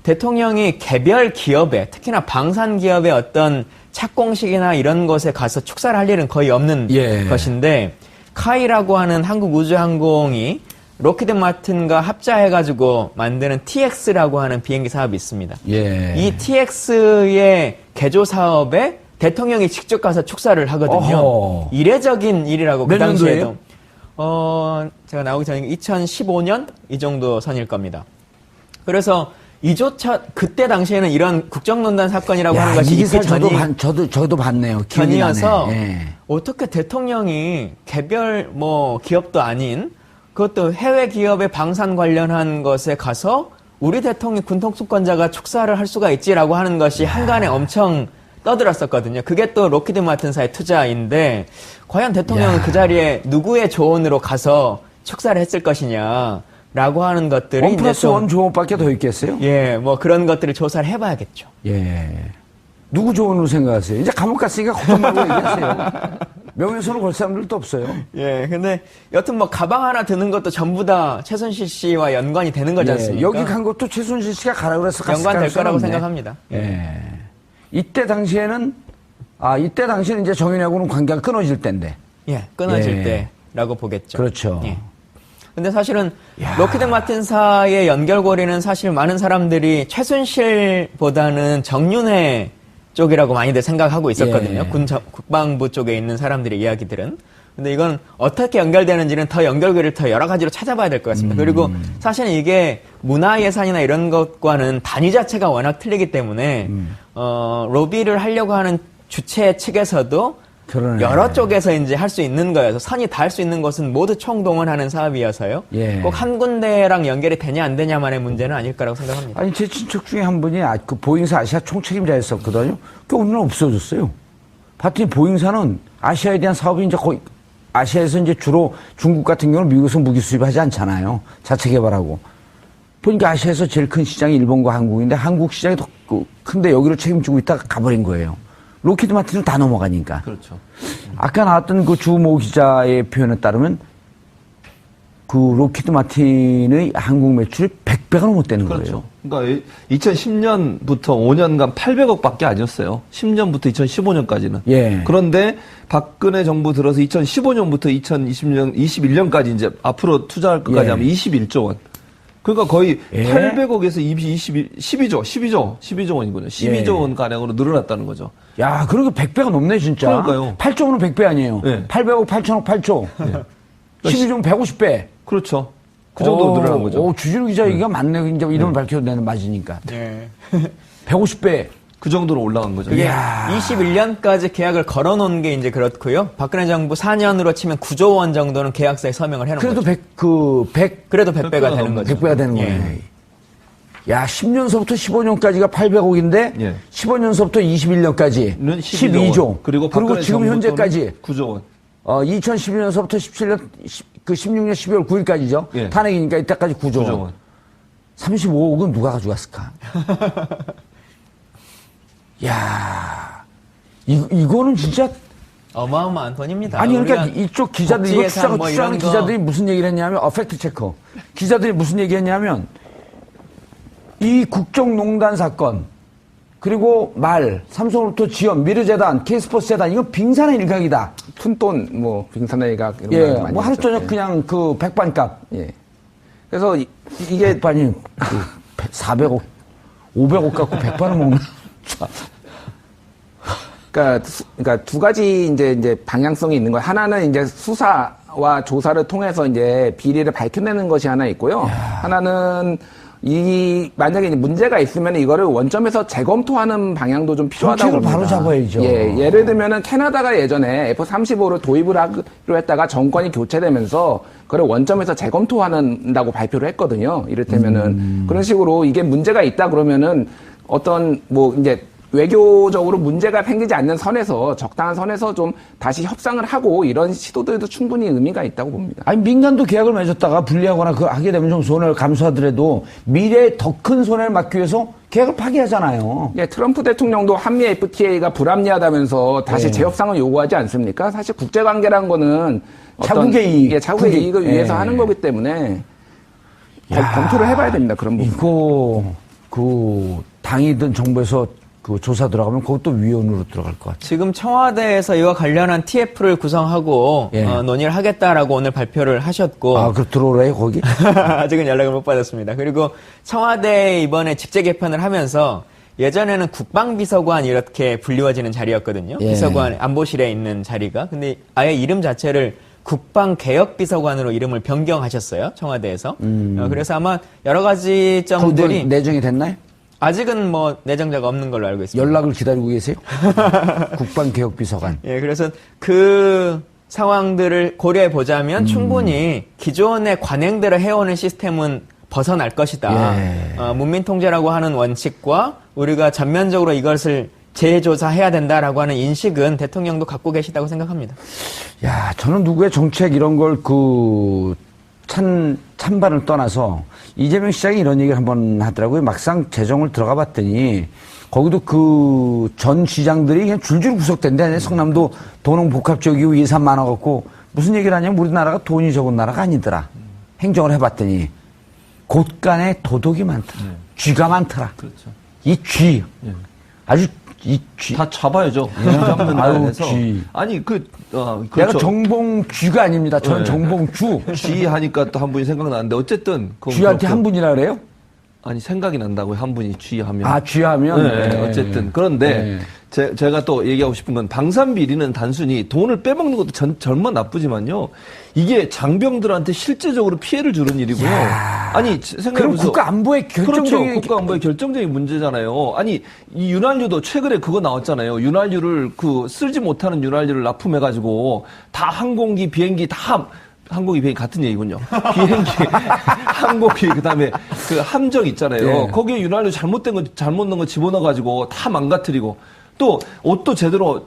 대통령이 개별 기업에, 특히나 방산 기업의 어떤 착공식이나 이런 것에 가서 축사를 할 일은 거의 없는 것인데, 카이라고 하는 한국우주항공이 로키드 마틴과 합자해가지고 만드는 TX라고 하는 비행기 사업이 있습니다. 이 TX의 개조 사업에 대통령이 직접 가서 축사를 하거든요. 이례적인 일이라고 그 당시에도. 제가 나오기 전에 2015년 이 정도 선일 겁니다. 그래서 이조차 그때 당시에는 이런 국정농단 사건이라고 하는 것이 이 기사 저도 봤네요. 전이어서 어떻게 대통령이 개별 기업도 아닌 그것도 해외 기업의 방산 관련한 것에 가서 우리 대통령 군통수권자가 축사를 할 수가 있지라고 하는 것이 한간에 엄청 떠들었었거든요. 그게 또 로키드 마틴사의 투자인데 과연 대통령은 그 자리에 누구의 조언으로 가서 축사를 했을 것이냐라고 하는 것들이 1+1 조언밖에 더 있겠어요? 그런 것들을 조사를 해봐야겠죠. 누구 조언으로 생각하세요? 이제 감옥 갔으니까 걱정 말고 얘기하세요. 명예훼손을 걸 사람들도 없어요. 근데 여튼 가방 하나 드는 것도 전부 다 최순실 씨와 연관이 되는 거지 않습니까? 여기 간 것도 최순실 씨가 가라 그래서 연관될 거라고 생각합니다. 이때 당시에는 이제 정윤회하고는 관계가 끊어질 때인데. 끊어질 때라고 보겠죠. 그렇죠. 근데 사실은 로키드 마틴사의 연결고리는 사실 많은 사람들이 최순실보다는 정윤회 쪽이라고 많이들 생각하고 있었거든요. 국방부 쪽에 있는 사람들의 이야기들은. 근데 이건 어떻게 연결되는지는 더 연결고리를 더 여러 가지로 찾아봐야 될 것 같습니다. 그리고 사실은 이게 문화예산이나 이런 것과는 단위 자체가 워낙 틀리기 때문에 로비를 하려고 하는 주체 측에서도 여러 쪽에서 이제 할 수 있는 거여서 선이 닿을 수 있는 것은 모두 총동원하는 사업이어서요. 꼭 한 군데랑 연결이 되냐 안 되냐만의 문제는 아닐 거라고 생각합니다. 아니 제 친척 중에 한 분이 그 보잉사 아시아 총책임자였었거든요. 그 오늘은 없어졌어요. 봤더니 보잉사는 아시아에 대한 사업이 이제 거의 아시아에서 이제 주로 중국 같은 경우는 미국에서 무기 수입하지 않잖아요. 자체 개발하고. 보니까 아시아에서 제일 큰 시장이 일본과 한국인데 한국 시장이 더 큰데 여기로 책임지고 있다가 가버린 거예요. 로키드 마틴은 다 넘어가니까. 그렇죠. 아까 나왔던 그 주모 기자의 표현에 따르면 그 로키드 마틴의 한국 매출이 100배가 넘었다는 거예요. 그러니까 2010년부터 5년간 800억밖에 아니었어요. 10년부터 2015년까지는. 그런데 박근혜 정부 들어서 2015년부터 2021년까지 이제 앞으로 투자할 것까지 하면 21조 원. 그러니까 거의 800억에서 12조 원이군요. 12조 원 가량으로 늘어났다는 거죠. 야, 그러니까 100배가 넘네, 진짜. 그러니까요. 8조는 100배 아니에요. 800억, 8천억, 8조. 12조면 150배. 그렇죠. 그 정도 늘어난 거죠. 주진우 기자 얘기가 맞네. 이제 이름을 밝혀도 되는 맞으니까. 150배. 그 정도로 올라간 거죠. 그게 21년까지 계약을 걸어놓은 게 이제 그렇고요. 박근혜 정부 4년으로 치면 9조 원 정도는 계약서에 서명을 해놓은 그래도 거죠. 그래도 100배가 되는 거죠. 100배가 되는 거네. 야, 10년서부터 15년까지가 800억인데 15년서부터 21년까지 12조. 그리고 지금 현재까지 9조 원. 2012년서부터 16년 12월 9일까지죠. 탄핵이니까 이때까지 9조 원. 35억은 누가 가져갔을까? 야, 이거는 진짜 어마어마한 돈입니다. 아니, 그러니까 이쪽 기자들이, 이거 추적하는 기자들이 무슨 얘기를 했냐면, 팩트 체커. 기자들이 무슨 얘기 했냐면, 이 국정농단 사건, 그리고 삼성로또 지원, 미르재단, K스포츠재단, 이건 빙산의 일각이다. 푼돈, 빙산의 일각, 이런 거 많이 하루 저녁 그냥 백반값. 그래서 이게. 백반이 400억, 500억 갖고 백반을 먹는. 그러니까 두 가지 이제 방향성이 있는 거예요. 하나는 이제 수사와 조사를 통해서 이제 비리를 밝혀내는 것이 하나 있고요. 하나는 만약에 이제 문제가 있으면 이거를 원점에서 재검토하는 방향도 좀 필요하다고 봅니다. 바로 잡아야죠. 예를 들면은 캐나다가 예전에 F-35를 도입을 하기로 했다가 정권이 교체되면서 그걸 원점에서 재검토한다고 발표를 했거든요. 이를테면은 그런 식으로 이게 문제가 있다 그러면은 어떤 이제 외교적으로 문제가 생기지 않는 선에서 적당한 선에서 좀 다시 협상을 하고 이런 시도들도 충분히 의미가 있다고 봅니다. 아니, 민간도 계약을 맺었다가 불리하거나 하게 되면 좀 손해를 감수하더라도 미래에 더 큰 손해를 막기 위해서 계약을 파기하잖아요. 트럼프 대통령도 한미 FTA가 불합리하다면서 다시 재협상을 요구하지 않습니까? 사실 국제관계란 거는 자국의 이익, 자국의 이익을 위해서 하는 거기 때문에 검토를 해봐야 됩니다. 그런 부분. 이거 당이든 정부에서 조사 들어가면 그것도 위원으로 들어갈 것 같아요. 지금 청와대에서 이와 관련한 TF를 구성하고 논의를 하겠다라고 오늘 발표를 하셨고. 그럼 들어오래요, 거기? 아직은 연락을 못 받았습니다. 그리고 청와대에 이번에 직제 개편을 하면서 예전에는 국방비서관 이렇게 불리워지는 자리였거든요. 비서관 안보실에 있는 자리가. 근데 아예 이름 자체를 국방개혁비서관으로 이름을 변경하셨어요. 청와대에서. 그래서 아마 여러 가지 점들이. 내정이 됐나요? 아직은 내정자가 없는 걸로 알고 있습니다. 연락을 기다리고 계세요? 국방개혁비서관. 그래서 그 상황들을 고려해 보자면 충분히 기존의 관행대로 해오는 시스템은 벗어날 것이다. 문민통제라고 하는 원칙과 우리가 전면적으로 이것을 재조사해야 된다라고 하는 인식은 대통령도 갖고 계시다고 생각합니다. 야, 저는 누구의 정책 이런 걸 찬반을 떠나서 이재명 시장이 이런 얘기를 한번 하더라고요. 막상 재정을 들어가 봤더니 거기도 전 시장들이 그냥 줄줄 구속된대. 성남도 도농복합지역이고 예산 많아갖고 무슨 얘기를 하냐면 우리나라가 돈이 적은 나라가 아니더라. 행정을 해봤더니 곳간에 도덕이 많더라. 쥐가 많더라. 그렇죠. 이 쥐. 아주 이 쥐. 다 잡아야죠. 잡는 나라에서. 아니, 그렇죠. 내가 정봉쥐가 아닙니다. 저는 정봉주. 쥐 하니까 또 한 분이 생각나는데, 어쨌든. 쥐한테 한 분이라 그래요? 아니, 생각이 난다고요. 한 분이 쥐 하면. 쥐 하면? 네. 어쨌든. 그런데, 제가 또 얘기하고 싶은 건 방산비리는 단순히 돈을 빼먹는 것도 절만 나쁘지만요. 이게 장병들한테 실제적으로 피해를 주는 일이고요. 아니, 생각해보세요. 그럼 국가 안보의 결정적인. 그렇죠. 국가 안보의 결정적인 문제잖아요. 아니, 이 윤활유도 최근에 그거 나왔잖아요. 윤활유를 쓸지 못하는 윤활유를 납품해가지고 다 항공기, 비행기 항공기, 비행기 같은 얘기군요. 비행기, 항공기, 그 다음에 함정 있잖아요. 거기에 윤활유 잘못 넣은 거 집어넣어가지고 다 망가뜨리고 또 옷도 제대로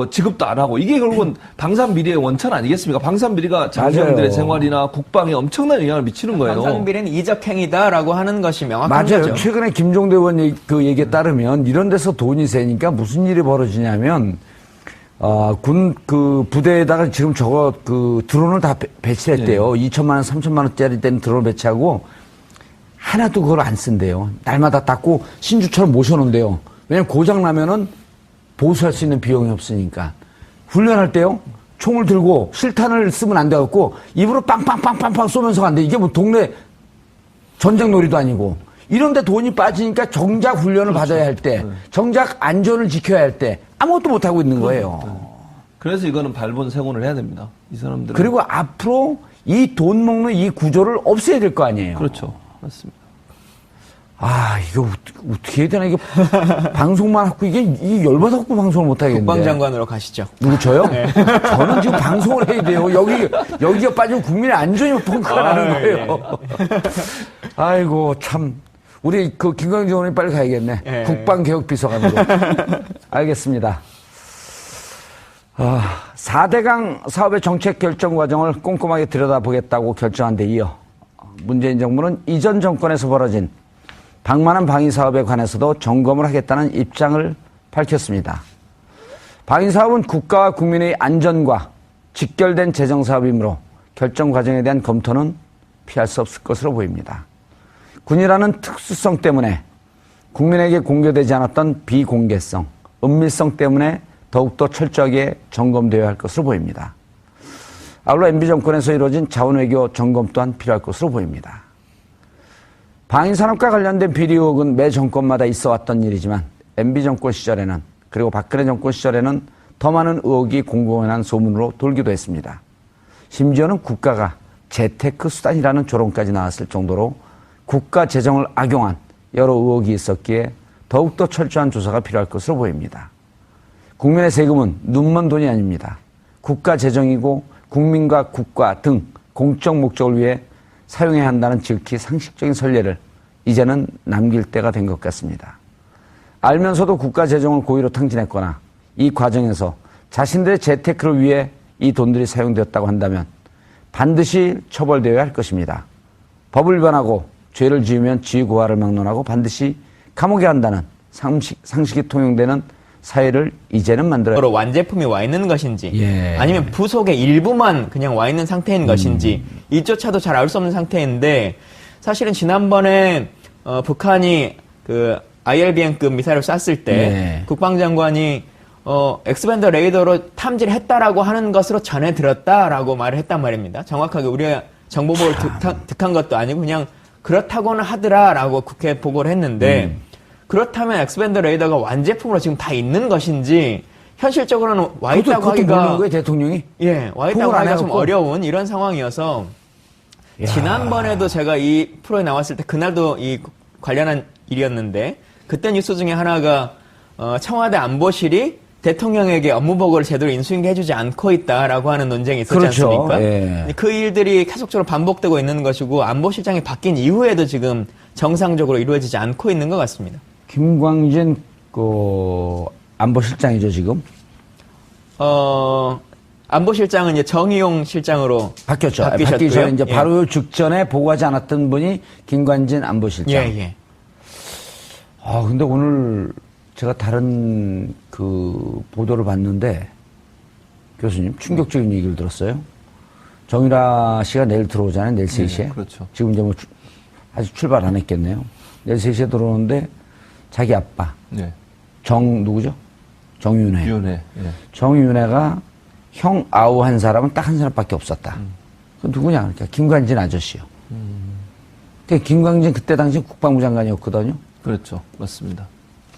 지급도 안 하고 이게 결국은 방산비리의 원천 아니겠습니까? 방산비리가 장병들의 생활이나 국방에 엄청난 영향을 미치는 거예요. 방산비리는 이적행위다라고 하는 것이 명확한 거죠. 맞아요. 최근에 김종대 의원 얘기에 따르면 이런 데서 돈이 새니까 무슨 일이 벌어지냐면 군 부대에다가 지금 드론을 다 배치했대요. 2천만 원, 3천만 원짜리 때는 드론을 배치하고 하나도 그걸 안 쓴대요. 날마다 닦고 신주처럼 모셔놓은대요. 왜냐면 고장 나면은 보수할 수 있는 비용이 없으니까. 훈련할 때요, 총을 들고 실탄을 쓰면 안 돼갖고 입으로 빵빵빵빵빵 쏘면서 간대. 이게 동네 전쟁 놀이도 아니고. 이런데 돈이 빠지니까 정작 훈련을 받아야 할 때, 정작 안전을 지켜야 할 때 아무것도 못하고 있는 거예요. 그래서 이거는 발본색원을 해야 됩니다. 이 사람들은. 그리고 앞으로 이 돈 먹는 이 구조를 없애야 될 거 아니에요. 그렇죠. 맞습니다. 아, 이거 어떻게 해야 되나? 이게 방송만 하고 이게 열받아갖고 방송을 못 하겠는데. 국방장관으로 가시죠. 누구 저요? 네. 저는 지금 방송을 해야 돼요. 여기가 빠지면 국민의 안전이 펑크가 나는 거예요. 아이고, 참. 우리 김광진 의원이 빨리 가야겠네. 네. 국방개혁비서관으로. 알겠습니다. 4대강 사업의 정책 결정 과정을 꼼꼼하게 들여다보겠다고 결정한 데 이어 문재인 정부는 이전 정권에서 벌어진 방만한 방위 사업에 관해서도 점검을 하겠다는 입장을 밝혔습니다. 방위 사업은 국가와 국민의 안전과 직결된 재정 사업이므로 결정 과정에 대한 검토는 피할 수 없을 것으로 보입니다. 군이라는 특수성 때문에 국민에게 공개되지 않았던 비공개성, 은밀성 때문에 더욱더 철저하게 점검되어야 할 것으로 보입니다. 아울러 MB 정권에서 이루어진 자원외교 점검 또한 필요할 것으로 보입니다. 방위산업과 관련된 비리 의혹은 매 정권마다 있어왔던 일이지만 MB 정권 시절에는 그리고 박근혜 정권 시절에는 더 많은 의혹이 공공연한 소문으로 돌기도 했습니다. 심지어는 국가가 재테크 수단이라는 조롱까지 나왔을 정도로 국가 재정을 악용한 여러 의혹이 있었기에 더욱더 철저한 조사가 필요할 것으로 보입니다. 국민의 세금은 눈먼 돈이 아닙니다. 국가 재정이고 국민과 국가 등 공적 목적을 위해 사용해야 한다는 지극히 상식적인 선례를 이제는 남길 때가 된 것 같습니다. 알면서도 국가 재정을 고의로 탕진했거나 이 과정에서 자신들의 재테크를 위해 이 돈들이 사용되었다고 한다면 반드시 처벌되어야 할 것입니다. 법을 위반하고 죄를 지으면 지위고하를 막론하고 반드시 감옥에 한다는 상식이 통용되는 사회를 이제는 만들어야 합니다. 완제품이 와 있는 것인지 아니면 부속의 일부만 그냥 와 있는 상태인 것인지 이조차도 잘 알 수 없는 상태인데 사실은 지난번에 북한이 그 IRBM급 미사일을 쐈을 때 국방장관이 엑스밴더 레이더로 탐지를 했다라고 하는 것으로 전해 들었다라고 말을 했단 말입니다. 정확하게 우리가 정보보를 득한 것도 아니고 그냥 그렇다고는 하더라라고 국회에 보고를 했는데 그렇다면 엑스밴더 레이더가 완제품으로 지금 다 있는 것인지 현실적으로는 와 있다고 하기가 모르는 거예요, 대통령이? 와 있다고 하기가 좀 어려운 이런 상황이어서 지난번에도 제가 이 프로에 나왔을 때 그날도 이 관련한 일이었는데 그때 뉴스 중에 하나가 청와대 안보실이 대통령에게 업무보고를 제대로 인수인계해주지 않고 있다라고 하는 논쟁이 있었지 않습니까? 그 일들이 계속적으로 반복되고 있는 것이고 안보실장이 바뀐 이후에도 지금 정상적으로 이루어지지 않고 있는 것 같습니다. 김광진 안보실장이죠 지금? 안보실장은 이제 정의용 실장으로 바뀌었죠. 바뀌셨고요. 바뀌기 전에 이제 바로 직전에 보고하지 않았던 분이 김광진 안보실장. 근데 오늘 제가 다른 그 보도를 봤는데 교수님 충격적인 얘기를 들었어요. 정유라 씨가 내일 들어오잖아요. 내일 3시에. 그렇죠. 지금 이제 뭐 아직 출발 안 했겠네요. 내일 3시에 들어오는데 자기 아빠 누구죠? 정윤회. 정윤회가 형 아우한 사람은 딱 한 사람밖에 없었다. 그 누구냐? 그러니까 김관진 아저씨요. 그러니까 김광진 그때 당시 국방부 장관이었거든요. 그렇죠. 맞습니다.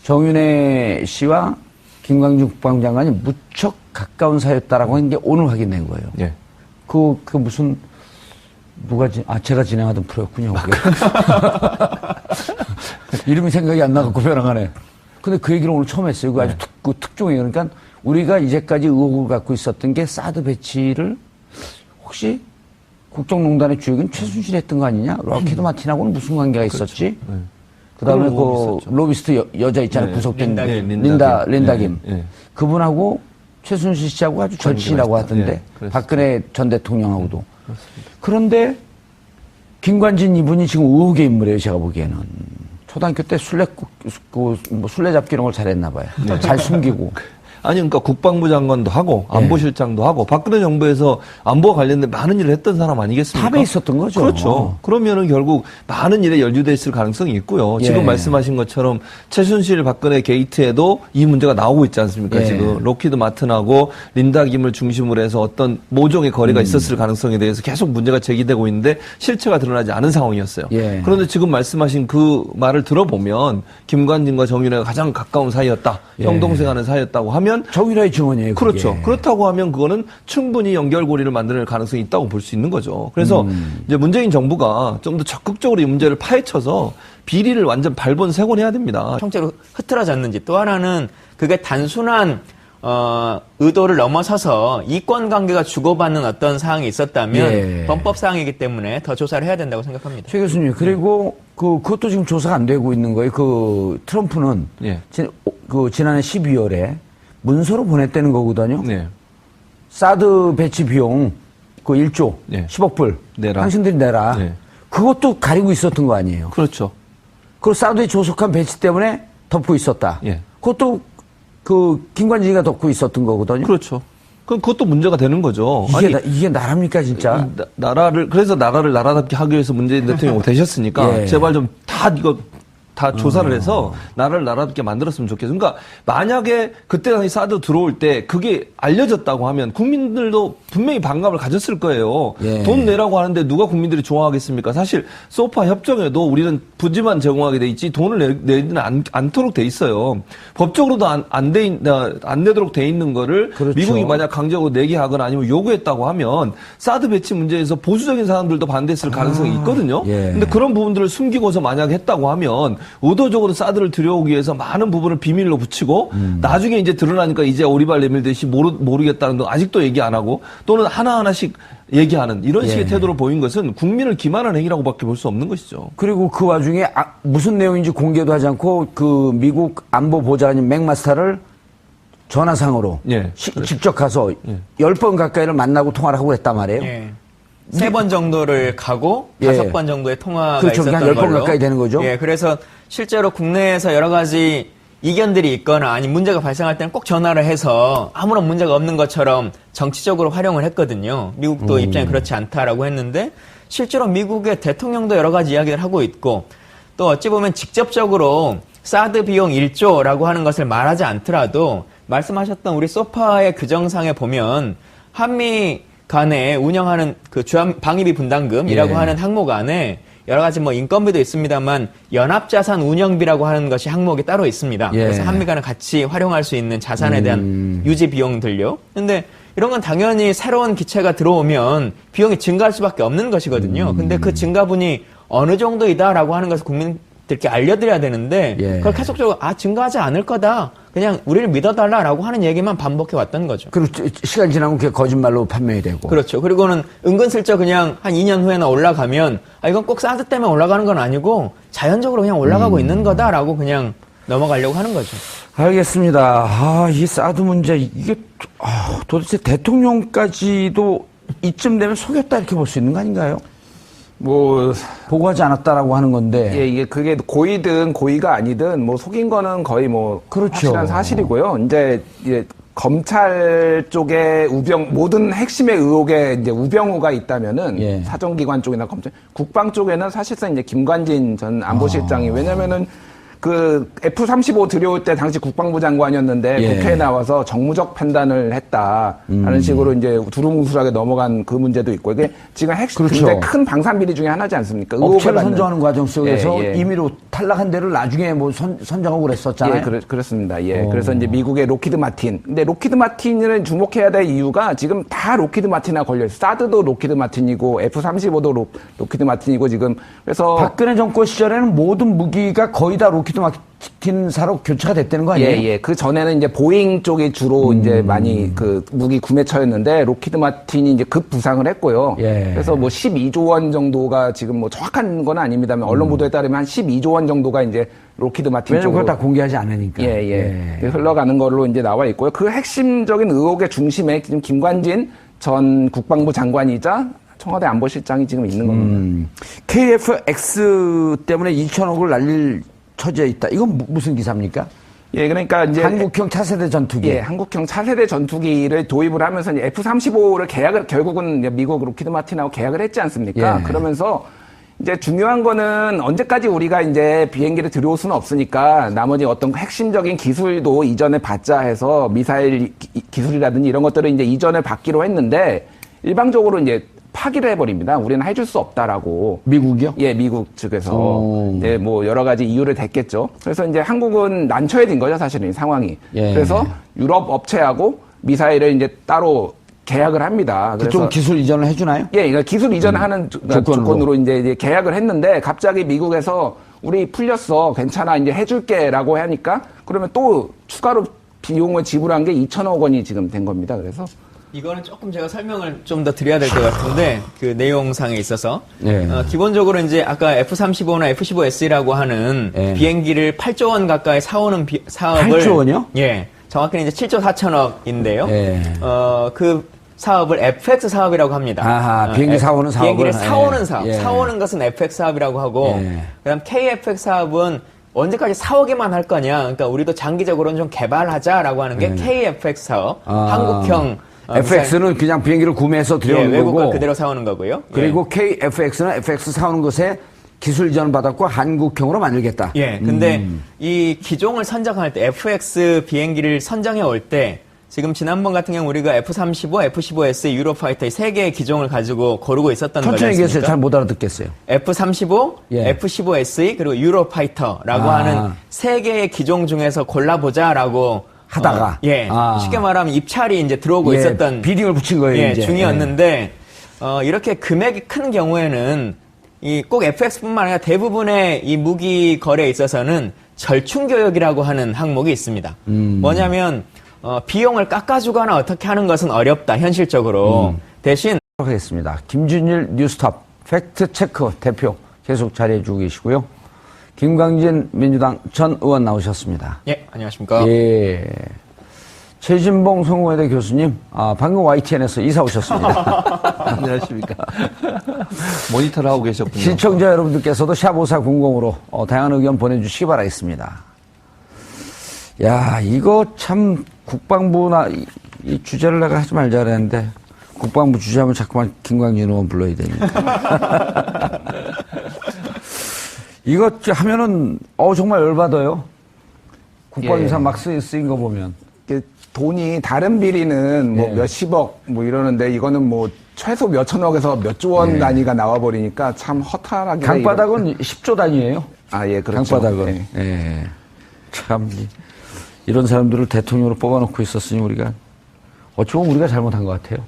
정윤회 씨와 김광진 국방부 장관이 무척 가까운 사이였다라고 하는 게 오늘 확인된 거예요. 그 무슨 제가 진행하던 프로였군요. 이름이 생각이 안 나갖고 벼랑하네. 근데 그 얘기를 오늘 처음 했어요. 그 아주 특종이에요. 그러니까 우리가 이제까지 의혹을 갖고 있었던 게 사드 배치를 혹시 국정농단의 주역인 최순실이 했던 거 아니냐? 락히드 마틴하고는 무슨 관계가 있었지? 그 다음에 그 로비스트 여자 있잖아요. 구속된 린다 김. 그분하고 최순실 씨하고 아주 절친이라고 하던데. 박근혜 전 대통령하고도. 그런데 김관진 이분이 지금 의혹의 인물이에요. 제가 보기에는. 초등학교 때 술래잡기 이런 걸 잘했나 봐요. 잘 숨기고. 아니 그러니까 국방부 장관도 하고 안보실장도 하고 박근혜 정부에서 안보와 관련된 많은 일을 했던 사람 아니겠습니까? 탑에 있었던 거죠. 그렇죠. 그러면은 결국 많은 일에 연루돼 있을 가능성이 있고요. 지금 말씀하신 것처럼 최순실 박근혜 게이트에도 이 문제가 나오고 있지 않습니까? 지금 로키드 마틴하고 린다 김을 중심으로 해서 어떤 모종의 거래가 있었을 가능성에 대해서 계속 문제가 제기되고 있는데 실체가 드러나지 않은 상황이었어요. 그런데 지금 말씀하신 그 말을 들어보면 김관진과 정윤회가 가장 가까운 사이였다. 형동생하는 사이였다고 하면 정윤회의 증언이에요. 그게. 그렇죠. 그렇다고 하면 그거는 충분히 연결고리를 만드는 가능성이 있다고 볼 수 있는 거죠. 그래서 이제 문재인 정부가 좀 더 적극적으로 이 문제를 파헤쳐서 비리를 완전 발본색원해야 됩니다. 통째로 흐트러졌는지 또 하나는 그게 단순한 의도를 넘어서서 이권 관계가 주고받는 어떤 사항이 있었다면 범법 사항이기 때문에 더 조사를 해야 된다고 생각합니다. 최 교수님, 그리고 그것도 지금 조사가 안 되고 있는 거예요. 그 트럼프는 지난해 12월에 문서로 보냈다는 거거든요. 사드 배치 비용 그 1조 10억 불 내라. 당신들이 내라. 그것도 가리고 있었던 거 아니에요. 그렇죠. 그 사드의 조속한 배치 때문에 덮고 있었다. 그것도 그 김관진이가 덮고 있었던 거거든요. 그렇죠. 그럼 그것도 문제가 되는 거죠. 이게 나라입니까 진짜? 그래서 나라를 나라답게 하기 위해서 문재인 대통령이 되셨으니까 제발 좀 다 이거 다 조사를 해서 나라를 나라답게 만들었으면 좋겠어요. 그러니까 만약에 그때 당시 사드 들어올 때 그게 알려졌다고 하면 국민들도 분명히 반감을 가졌을 거예요. 돈 내라고 하는데 누가 국민들이 좋아하겠습니까? 사실 소파 협정에도 우리는 부지만 제공하게 돼 있지 돈을 내지는 않도록 돼 있어요. 법적으로도 안 내도록 돼 있는 거를 미국이 만약 강제적으로 내게 하거나 아니면 요구했다고 하면 사드 배치 문제에서 보수적인 사람들도 반대했을 가능성이 있거든요. 근데 그런 부분들을 숨기고서 만약 했다고 하면 의도적으로 사드를 들여오기 위해서 많은 부분을 비밀로 붙이고 나중에 이제 드러나니까 이제 오리발 내밀듯이 모르겠다는 거 아직도 얘기 안 하고 또는 하나하나씩 얘기하는 이런 식의 태도를 보인 것은 국민을 기만하는 행위라고밖에 볼 수 없는 것이죠. 그리고 그 와중에 무슨 내용인지 공개도 하지 않고 그 미국 안보보좌관인 맥마스터를 전화상으로 직접 가서 10번 가까이를 만나고 통화를 하고 그랬단 말이에요. 3번 정도를 가고 5번 정도의 통화가 있었던 걸로. 10번 걸로. 가까이 되는 거죠. 그래서 실제로 국내에서 여러 가지 이견들이 있거나 아니 문제가 발생할 때는 꼭 전화를 해서 아무런 문제가 없는 것처럼 정치적으로 활용을 했거든요. 미국도 입장이 그렇지 않다라고 했는데 실제로 미국의 대통령도 여러 가지 이야기를 하고 있고 또 어찌 보면 직접적으로 사드 비용 1조라고 하는 것을 말하지 않더라도 말씀하셨던 우리 소파의 규정상에 보면 한미 간에 운영하는 그 방위비 분담금이라고 하는 항목 안에 여러 가지 뭐 인건비도 있습니다만 연합자산 운영비라고 하는 것이 항목이 따로 있습니다. 그래서 한미 간에 같이 활용할 수 있는 자산에 대한 유지 비용들요. 근데 이런 건 당연히 새로운 기체가 들어오면 비용이 증가할 수밖에 없는 것이거든요. 근데 그 증가분이 어느 정도이다라고 하는 것을 국민들께 알려드려야 되는데 그걸 계속적으로 증가하지 않을 거다. 그냥 우리를 믿어달라라고 하는 얘기만 반복해 왔던 거죠. 그리고 시간 지나면 그게 거짓말로 판명이 되고. 그렇죠. 그리고는 은근슬쩍 그냥 한 2년 후에나 올라가면 이건 꼭 사드 때문에 올라가는 건 아니고 자연적으로 그냥 올라가고 있는 거다라고 그냥 넘어가려고 하는 거죠. 알겠습니다. 이 사드 문제 이게 도대체 대통령까지도 이쯤 되면 속였다 이렇게 볼 수 있는 거 아닌가요? 보고하지 않았다라고 하는 건데. 이게 그게 고의든 고의가 아니든 속인 거는 거의 확실한 사실이고요. 이제 검찰 쪽에 모든 핵심의 의혹에 이제 우병우가 있다면은 사정기관 쪽이나 검찰, 국방 쪽에는 사실상 이제 김관진 전 안보실장이 왜냐면은 그 F-35 들여올 때 당시 국방부 장관이었는데 국회에 나와서 정무적 판단을 했다 하는 식으로 이제 두루뭉술하게 넘어간 그 문제도 있고 이게 지금 굉장히 큰 방산 비리 중에 하나지 않습니까? 업체를 선정하는 과정 속에서 임의로 탈락한 데를 나중에 선정하고 그랬었잖아요. 그렇습니다. 그래서 이제 미국의 로키드 마틴. 근데 로키드 마틴을 주목해야 될 이유가 지금 다 로키드 마틴에 걸려요. 사드도 로키드 마틴이고 F-35도 로키드 마틴이고 지금 그래서 박근혜 정권 시절에는 모든 무기가 거의 다 로키드 마틴사로 교체가 됐다는 거 아니에요? 그 전에는 이제 보잉 쪽이 주로 이제 많이 그 무기 구매처였는데 로키드 마틴이 이제 급 부상을 했고요. 그래서 12조 원 정도가 지금 정확한 건 아닙니다만 언론 보도에 따르면 한 12조 원 정도가 이제 로키드 마틴 쪽으로 그걸 다 공개하지 않으니까. 흘러가는 걸로 이제 나와 있고요. 그 핵심적인 의혹의 중심에 지금 김관진 전 국방부 장관이자 청와대 안보실장이 지금 있는 겁니다. KF-X 때문에 2천억을 날릴 처지에 있다. 이건 무슨 기사입니까? 예, 그러니까 이제 한국형 차세대 전투기. 예, 한국형 차세대 전투기를 도입을 하면서 이제 F-35를 계약을 결국은 이제 미국 로키드 마틴하고 계약을 했지 않습니까? 예. 그러면서 이제 중요한 거는 언제까지 우리가 이제 비행기를 들여올 수는 없으니까 나머지 어떤 핵심적인 기술도 이전에 받자 해서 미사일 기술이라든지 이런 것들을 이제 이전을 받기로 했는데 일방적으로 이제 파기를 해버립니다. 우리는 해줄 수 없다라고. 미국이요? 예, 미국 측에서. 이제 뭐 여러 가지 이유를 댔겠죠. 그래서 이제 한국은 난처해진 거죠, 사실은 이 상황이. 예. 그래서 유럽 업체하고 미사일을 이제 따로 계약을 합니다. 그쪽 기술 이전을 해주나요? 예, 그러니까 기술 이전하는 조건으로 이제 계약을 했는데 갑자기 미국에서 우리 풀렸어, 괜찮아, 이제 해줄게라고 하니까 그러면 또 추가로 비용을 지불한 게 2천억 원이 지금 된 겁니다. 그래서 이거는 조금 제가 설명을 좀 더 드려야 될 것 같은데 그 내용상에 있어서 네. 기본적으로 이제 아까 F-35나 F-15S라고 하는 네. 비행기를 8조 원 가까이 사오는 사업을 8조 원이요? 예, 정확히는 이제 7조 4천억인데요. 네. 그 사업을 FX 사업이라고 합니다. 아하, 비행기 사오는 사업을. 비행기를 사오는 예. 사업. 예. 사오는 것은 FX 사업이라고 하고, 예. 그다음 KFX 사업은 언제까지 사오기만 할 거냐. 그러니까 우리도 장기적으로는 좀 개발하자라고 하는 게 KFX 사업. 한국형 FX는 그냥 비행기를 구매해서 들여오는 외국 걸 거고. 그대로 사오는 거고요. 그리고 KFX는 FX 사오는 것에 기술 이전을 받았고 한국형으로 만들겠다. 예. 근데 이 기종을 선정할 때 FX 비행기를 선정해 올 때 지금 지난번 같은 경우 우리가 F-35, F-15S, 유로파이터 이 세 개의 기종을 가지고 고르고 있었던 거지 천천히 얘기했어요. 않습니까? 잘 못 알아듣겠어요. F-35, 예. F-15SE 그리고 유로파이터라고 하는 세 개의 기종 중에서 골라보자라고 하다가 쉽게 말하면 입찰이 이제 들어오고 예, 있었던 비딩을 붙인 거예요. 예, 이제. 중이었는데 이렇게 금액이 큰 경우에는 이 꼭 FX뿐만 아니라 대부분의 이 무기 거래에 있어서는 절충 교역이라고 하는 항목이 있습니다. 뭐냐면 비용을 깎아주거나 어떻게 하는 것은 어렵다 현실적으로 대신 하겠습니다. 김준일 뉴스톱 팩트체크 대표 계속 자리해주고 계시고요. 김광진 민주당 전 의원 나오셨습니다. 예, 안녕하십니까. 예. 최진봉 성공회대 교수님, 방금 YTN에서 이사 오셨습니다. 안녕하십니까. 모니터를 하고 계셨군요. 시청자 여러분들께서도 샵5400으로 다양한 의견 보내주시기 바라겠습니다. 야, 이거 참 국방부나 이 주제를 내가 하지 말자 그랬는데 국방부 주제하면 자꾸만 김광진 의원 불러야 되니까. 이거 하면은 정말 열받아요. 국방유산 막 쓰인 거 보면. 돈이 다른 비리는 뭐 몇십억 뭐 이러는데 이거는 뭐 최소 몇천억에서 몇 조 원 단위가 나와버리니까 참 허탈하게. 강바닥은 10조 단위예요. 아, 예, 그렇죠. 강바닥은. 예. 참 이런 사람들을 대통령으로 뽑아놓고 있었으니 우리가 어찌 보면 우리가 잘못한 것 같아요.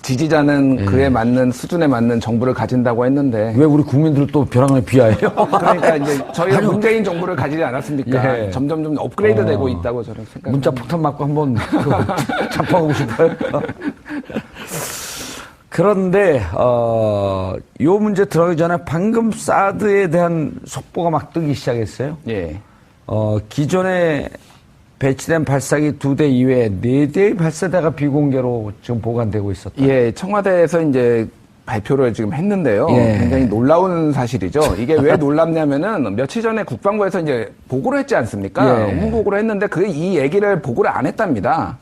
지지자는 그에 맞는 수준에 맞는 정부를 가진다고 했는데 왜 우리 국민들을 또 벼랑을 비하해요? 그러니까 이제 저희가 문재인 정부를 가지지 않았습니까? 점점 좀 업그레이드되고 있다고 저는 생각합니다. 문자 폭탄 맞고 한번 잡아보고 싶어요. 그런데 요 문제 들어가기 전에 방금 사드에 대한 속보가 막 뜨기 시작했어요. 예. 기존에 배치된 발사기 2대 이외에 4대의 발사대가 비공개로 지금 보관되고 있었다. 예, 청와대에서 이제 발표를 지금 했는데요. 예. 굉장히 놀라운 사실이죠. 이게 왜 놀랍냐면은 며칠 전에 국방부에서 이제 보고를 했지 않습니까? 예. 업무 보고를 했는데 이 얘기를 보고를 안 했답니다.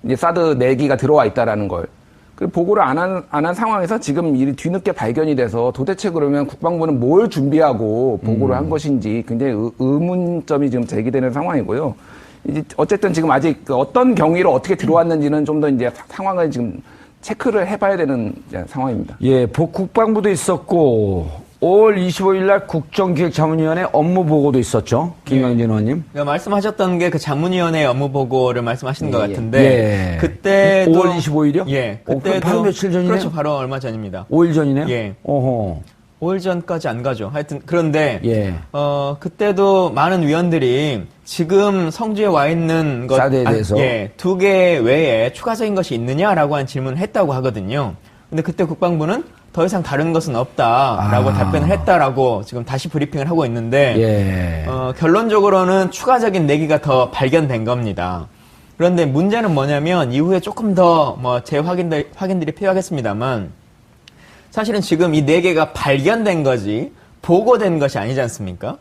이제 사드 4기가 들어와 있다라는 걸. 그 보고를 안 한 상황에서 지금 일이 뒤늦게 발견이 돼서 도대체 그러면 국방부는 뭘 준비하고 보고를 한 것인지 굉장히 의문점이 지금 제기되는 상황이고요. 이제 어쨌든 지금 아직 어떤 경위로 어떻게 들어왔는지는 좀 더 이제 상황을 지금 체크를 해봐야 되는 상황입니다. 예, 국방부도 있었고 5월 25일 날 국정기획자문위원회 업무 보고도 있었죠. 김광진 의원님. 그러니까 말씀하셨던 게 그 자문위원회 업무 보고를 말씀하시는 것 예. 같은데 그때도 5월 25일이요? 예, 그때도 바로 며칠 전이네요. 그렇죠, 바로 얼마 전입니다. 5일 전이네요. 예. 오호. 5일 전까지 안 가죠. 하여튼 그런데 예. 그때도 많은 위원들이 지금 성주에 와 있는 것 사드에 대해서 2개 외에 추가적인 것이 있느냐라고 한 질문을 했다고 하거든요. 근데 그때 국방부는 더 이상 다른 것은 없다라고 답변을 했다라고 지금 다시 브리핑을 하고 있는데 결론적으로는 추가적인 내기가 더 발견된 겁니다. 그런데 문제는 뭐냐면 이후에 조금 더 재확인들이 필요하겠습니다만 사실은 지금 이 4개가 발견된 거지 보고된 것이 아니지 않습니까?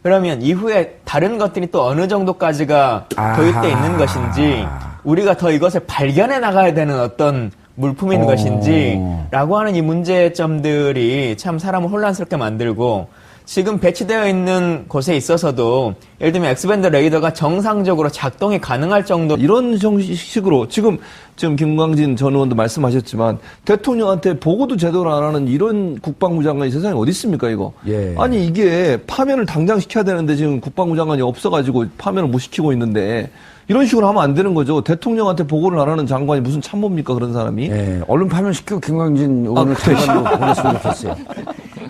그러면 이후에 다른 것들이 또 어느 정도까지가 도입되어 있는 것인지 우리가 더 이것을 발견해 나가야 되는 어떤 물품인 것인지라고 하는 이 문제점들이 참 사람을 혼란스럽게 만들고 지금 배치되어 있는 곳에 있어서도 예를 들면 엑스밴드 레이더가 정상적으로 작동이 가능할 정도 이런 형식으로 지금 김광진 전 의원도 말씀하셨지만 대통령한테 보고도 제대로 안 하는 이런 국방부 장관이 세상에 어디 있습니까 이거? 예. 아니 이게 파면을 당장 시켜야 되는데 지금 국방부 장관이 없어가지고 파면을 못 시키고 있는데 이런 식으로 하면 안 되는 거죠. 대통령한테 보고를 안 하는 장관이 무슨 참모입니까 그런 사람이? 예. 얼른 파면시키고 김광진 의원을 장관으로 보냈으면 좋겠어요.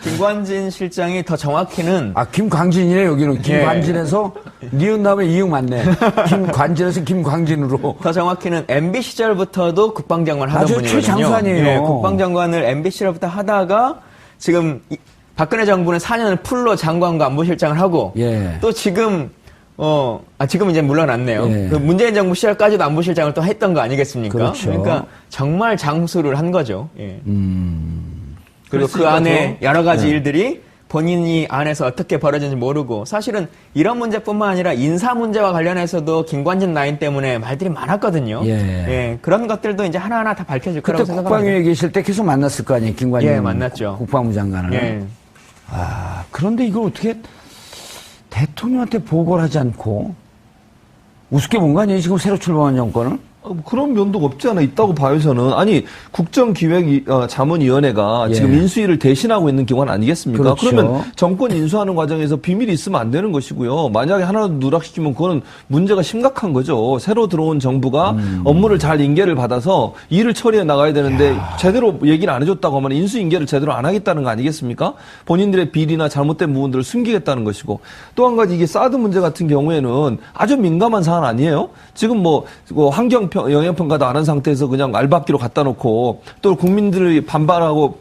김관진 실장이 더 정확히는 김광진이네 여기는. 김관진에서 니은 다음에 이응 맞네. 김관진에서 김광진으로. 더 정확히는 MB 시절부터도 국방장관 하던 아주 분이거든요. 최장수아니에요. 예, 국방장관을 MB 시절부터 하다가 지금 박근혜 정부는 4년을 풀로 장관과 안보실장을 하고 예. 또 지금 지금 이제 물러났네요. 예. 그 문재인 정부 시절까지도 안보실장을 또 했던 거 아니겠습니까? 그렇죠. 그러니까 정말 장수를 한 거죠. 예. 그리고 그 안에 여러 가지 일들이 본인이 안에서 어떻게 벌어지는지 모르고 사실은 이런 문제뿐만 아니라 인사 문제와 관련해서도 김관진 라인 때문에 말들이 많았거든요. 예. 그런 것들도 이제 하나하나 다 밝혀질 거라고 그때 생각합니다. 국방위에 계실 때 계속 만났을 거 아니에요, 김관진. 예, 만났죠. 국방부 장관을. 예. 그런데 이걸 어떻게 대통령한테 보고를 하지 않고 우습게 본 거 아니에요, 지금 새로 출범한 정권은? 그런 면도 없지 않아 있다고 봐요 저는. 아니 국정기획자문위원회가 예. 지금 인수위를 대신하고 있는 기관 아니겠습니까? 그렇죠. 그러면 정권 인수하는 과정에서 비밀이 있으면 안 되는 것이고요. 만약에 하나라도 누락시키면 그거는 문제가 심각한 거죠. 새로 들어온 정부가 업무를 잘 인계를 받아서 일을 처리해 나가야 되는데 제대로 얘기를 안 해줬다고 하면 인수 인계를 제대로 안 하겠다는 거 아니겠습니까? 본인들의 비리나 잘못된 부분들을 숨기겠다는 것이고 또 한 가지 이게 사드 문제 같은 경우에는 아주 민감한 사안 아니에요? 지금 뭐 환경 영향평가도 안 한 상태에서 그냥 알박기로 갖다 놓고 또 국민들이 반발하고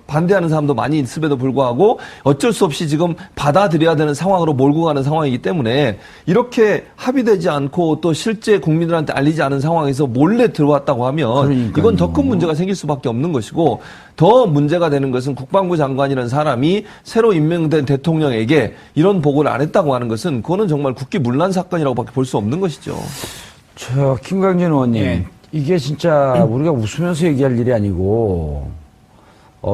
반대하는 사람도 많이 있음에도 불구하고 어쩔 수 없이 지금 받아들여야 되는 상황으로 몰고 가는 상황이기 때문에 이렇게 합의되지 않고 또 실제 국민들한테 알리지 않은 상황에서 몰래 들어왔다고 하면 그러니까요. 이건 더 큰 문제가 생길 수밖에 없는 것이고 더 문제가 되는 것은 국방부 장관이라는 사람이 새로 임명된 대통령에게 이런 보고를 안 했다고 하는 것은 그거는 정말 국기문란 사건이라고밖에 볼 수 없는 것이죠. 김광진 의원님, 예. 이게 진짜 우리가 웃으면서 얘기할 일이 아니고,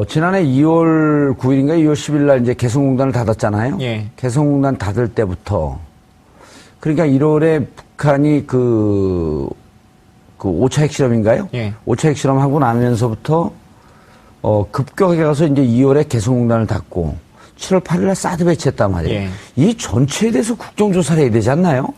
지난해 2월 9일인가 2월 10일 날 이제 개성공단을 닫았잖아요. 예. 개성공단 닫을 때부터, 그러니까 1월에 북한이 그 5차 핵실험인가요? 예. 5차 핵실험 하고 나면서부터, 급격하게 가서 이제 2월에 개성공단을 닫고, 7월 8일 날 사드 배치했단 말이에요. 예. 이 전체에 대해서 국정조사를 해야 되지 않나요?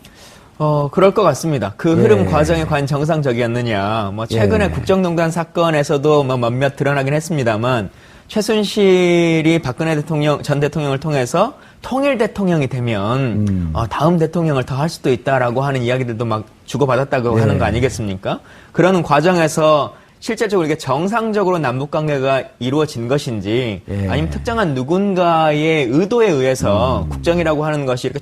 그럴 것 같습니다. 그 흐름 과정이 과연 정상적이었느냐. 최근에 국정농단 사건에서도 몇몇 드러나긴 했습니다만, 최순실이 박근혜 전 대통령을 통해서 통일 대통령이 되면, 다음 대통령을 더 할 수도 있다라고 하는 이야기들도 막 주고받았다고 하는 거 아니겠습니까? 그러는 과정에서 실질적으로 이게 정상적으로 남북 관계가 이루어진 것인지, 아니면 특정한 누군가의 의도에 의해서 국정이라고 하는 것이 이렇게